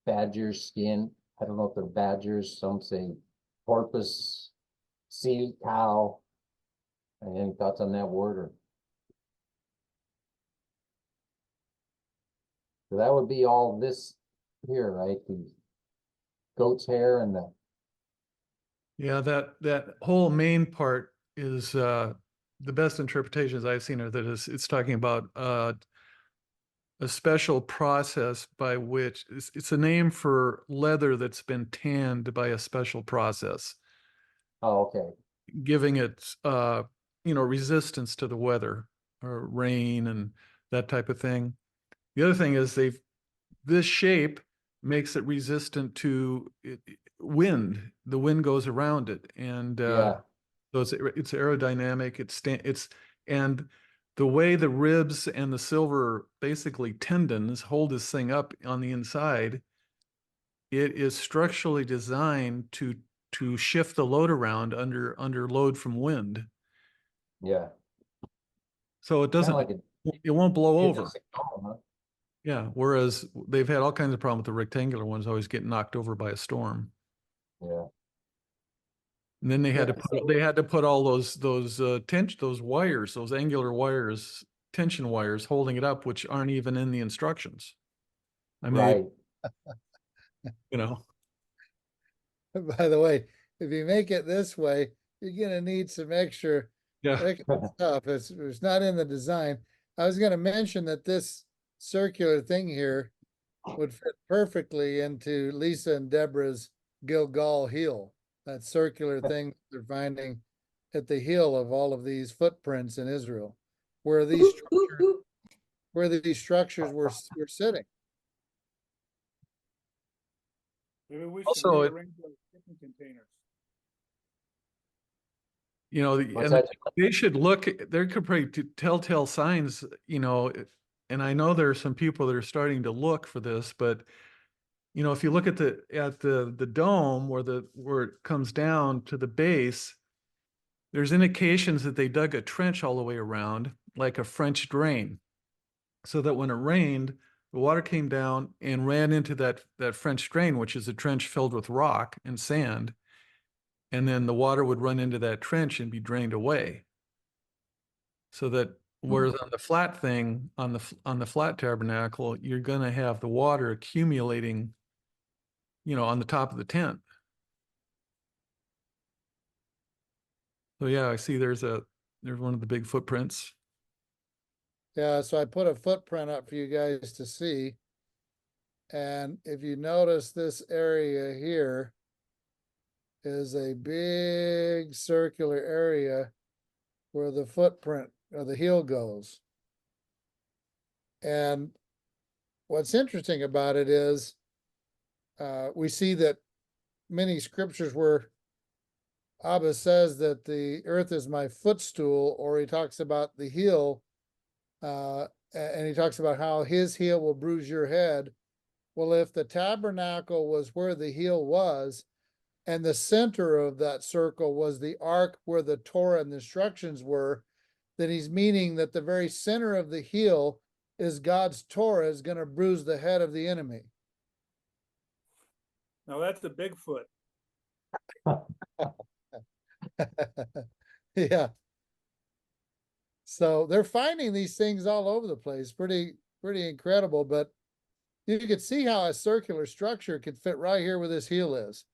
[SPEAKER 1] badger skin. I don't know if they're badgers, some say porpoise, sea cow. Any thoughts on that word? Or so that would be all this here, right? The goat's hair and the
[SPEAKER 4] Yeah, that whole main part is the best interpretations I've seen are that it's talking about a special process by which it's a name for leather that's been tanned by a special process,
[SPEAKER 1] oh, okay.
[SPEAKER 4] giving it resistance to the weather or rain and that type of thing. The other thing is this shape makes it resistant to wind. The wind goes around it, and
[SPEAKER 1] Yeah.
[SPEAKER 4] so it's aerodynamic. And the way the ribs and the silver basically tendons hold this thing up on the inside, it is structurally designed to shift the load around under load from wind.
[SPEAKER 1] Yeah.
[SPEAKER 4] So it doesn't,
[SPEAKER 1] Kinda like
[SPEAKER 4] it won't blow
[SPEAKER 1] a
[SPEAKER 4] over.
[SPEAKER 1] geodesic dome, huh?
[SPEAKER 4] Yeah. Whereas they've had all kinds of problems with the rectangular ones always get knocked over by a storm.
[SPEAKER 1] Yeah.
[SPEAKER 4] And then they had
[SPEAKER 1] Yeah,
[SPEAKER 4] to put all those wires, those angular wires, tension wires holding it up, which aren't even in the instructions. I mean,
[SPEAKER 1] right.
[SPEAKER 4] you know,
[SPEAKER 3] By the way, if you make it this way, you're gonna need some extra
[SPEAKER 4] yeah.
[SPEAKER 3] stuff. It's not in the design. I was gonna mention that this circular thing here would fit perfectly into Lisa and Deborah's Gilgal heel. That circular thing they're finding at the heel of all of these footprints in Israel, where these structures were sitting.
[SPEAKER 6] Maybe we should
[SPEAKER 4] Also,
[SPEAKER 6] rearrange those shipping containers.
[SPEAKER 1] What's
[SPEAKER 4] and
[SPEAKER 1] that?
[SPEAKER 4] they should look, there could probably telltale signs, and I know there are some people that are starting to look for this, but if you look at the dome where it comes down to the base, there's indications that they dug a trench all the way around, like a French drain, so that when it rained, the water came down and ran into that French drain, which is a trench filled with rock and sand, and then the water would run into that trench and be drained away. So that whereas on the flat thing, on the flat tabernacle, you're going to have the water accumulating, on the top of the tent. So yeah, I see there's one of the big footprints.
[SPEAKER 3] Yeah, so I put a footprint up for you guys to see. And if you notice, this area here is a big circular area where the footprint or the heel goes. And what's interesting about it is we see that many scriptures where Abba says that the earth is my footstool, or he talks about the heel, and he talks about how his heel will bruise your head. Well, if the tabernacle was where the heel was, and the center of that circle was the ark where the Torah and the instructions were, then he's meaning that the very center of the heel is God's Torah is going to bruise the head of the enemy.
[SPEAKER 6] Now that's the Bigfoot.
[SPEAKER 3] Yeah. So they're finding these things all over the place. Pretty incredible, but you could see how a circular structure could fit right here where this heel is.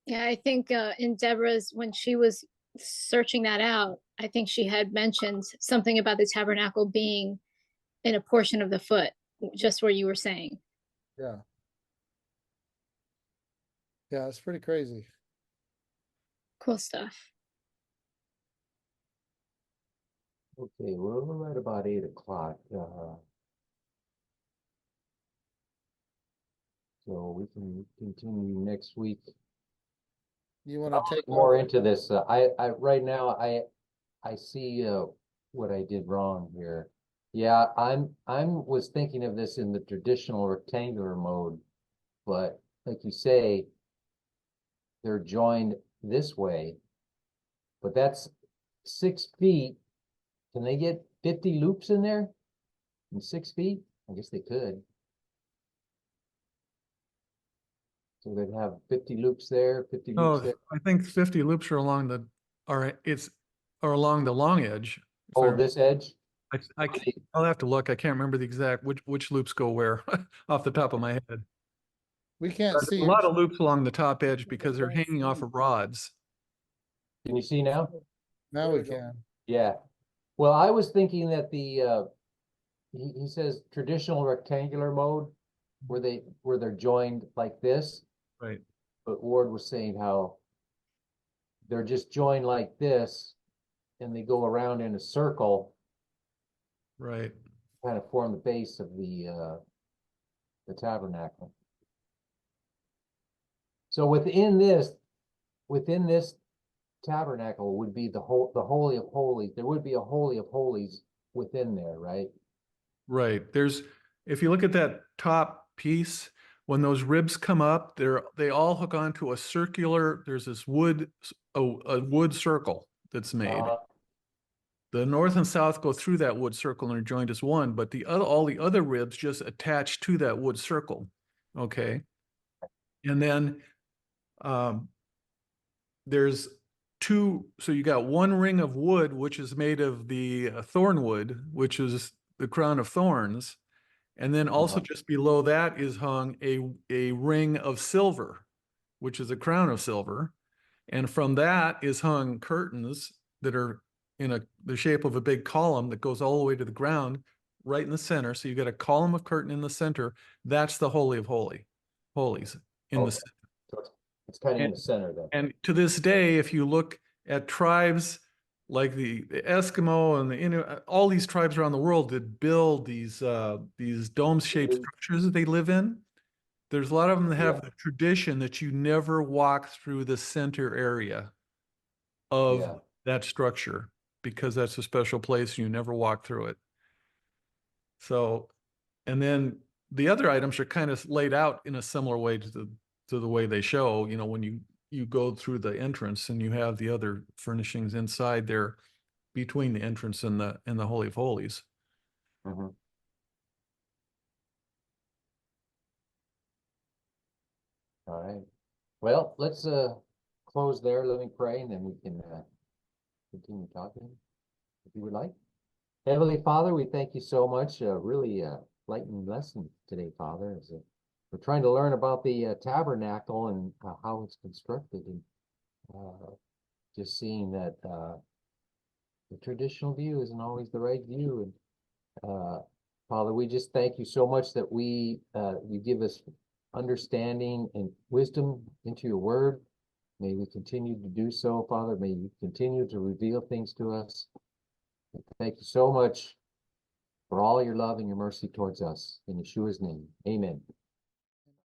[SPEAKER 7] Yeah, I think in Deborah's, when she was searching that out, I think she had mentioned something about the tabernacle being in a portion of the foot, just where you were saying.
[SPEAKER 3] Yeah. Yeah, it's pretty crazy.
[SPEAKER 7] Cool stuff.
[SPEAKER 1] Okay, we're right about 8 o'clock. So we can continue next week.
[SPEAKER 3] You want
[SPEAKER 1] I'll
[SPEAKER 3] to take
[SPEAKER 1] look more
[SPEAKER 3] over?
[SPEAKER 1] into this. Right now, I see, what I did wrong here. Yeah, was thinking of this in the traditional rectangular mode, but like you say, they're joined this way, but that's 6 feet. Can they get 50 loops in there in 6 feet? I guess they could. So they'd have 50 loops there, 50 loops
[SPEAKER 4] Oh,
[SPEAKER 1] there.
[SPEAKER 4] I think 50 loops are along the, are along the long edge. If
[SPEAKER 1] Oh, this edge?
[SPEAKER 4] I'll have to look. I can't remember the exact, which loops go where off the top of my head.
[SPEAKER 3] We can't
[SPEAKER 4] There's
[SPEAKER 3] see
[SPEAKER 4] a
[SPEAKER 3] it.
[SPEAKER 4] lot of loops along the top edge because they're hanging off of rods.
[SPEAKER 1] Can you see now?
[SPEAKER 3] Now
[SPEAKER 6] There
[SPEAKER 3] we
[SPEAKER 6] we go.
[SPEAKER 3] can.
[SPEAKER 1] Yeah. Well, I was thinking that he says traditional rectangular mode where they're joined like this,
[SPEAKER 4] Right.
[SPEAKER 1] but Ward was saying how they're just joined like this and they go around in a circle,
[SPEAKER 4] Right.
[SPEAKER 1] kind of form the base of the tabernacle. So within this tabernacle would be the Holy of Holies. There would be a Holy of Holies within there, right?
[SPEAKER 4] Right. If you look at that top piece, when those ribs come up, they all hook onto a circular, there's this a wood circle that's made. The north and south go through that wood circle and are joined as one, but all the other ribs just attach to that wood circle. Okay. And then there's so you got one ring of wood, which is made of the thorn wood, which is the crown of thorns. And then also just below that is hung a ring of silver, which is a crown of silver. And from that is hung curtains that are in the shape of a big column that goes all the way to the ground, right in the center. So you got a column of curtain in the center. That's the Holy of Holies in the center.
[SPEAKER 1] So it's kind of in the center then.
[SPEAKER 4] And to this day, if you look at tribes like the Eskimo and the Inuit, all these tribes around the world that build these dome-shaped structures that they live in, there's a lot of them that have the tradition that you never walk through the center area of that structure because that's a special place and you never walk through it. So, and then the other items are kind of laid out in a similar way to the way they show, when you go through the entrance and you have the other furnishings inside there between the entrance and the Holy of Holies.
[SPEAKER 1] All right. Well, let's close there. Let me pray, and then we can continue talking if you would like. Heavenly Father, we thank you so much. Really enlightening lesson today, Father. As we're trying to learn about the tabernacle and how it's constructed, and just seeing that the traditional view isn't always the right view. And Father, we just thank you so much that you give us understanding and wisdom into your word. May we continue to do so, Father. May you continue to reveal things to us. And thank you so much for all your love and your mercy towards us. In Yeshua's name, amen.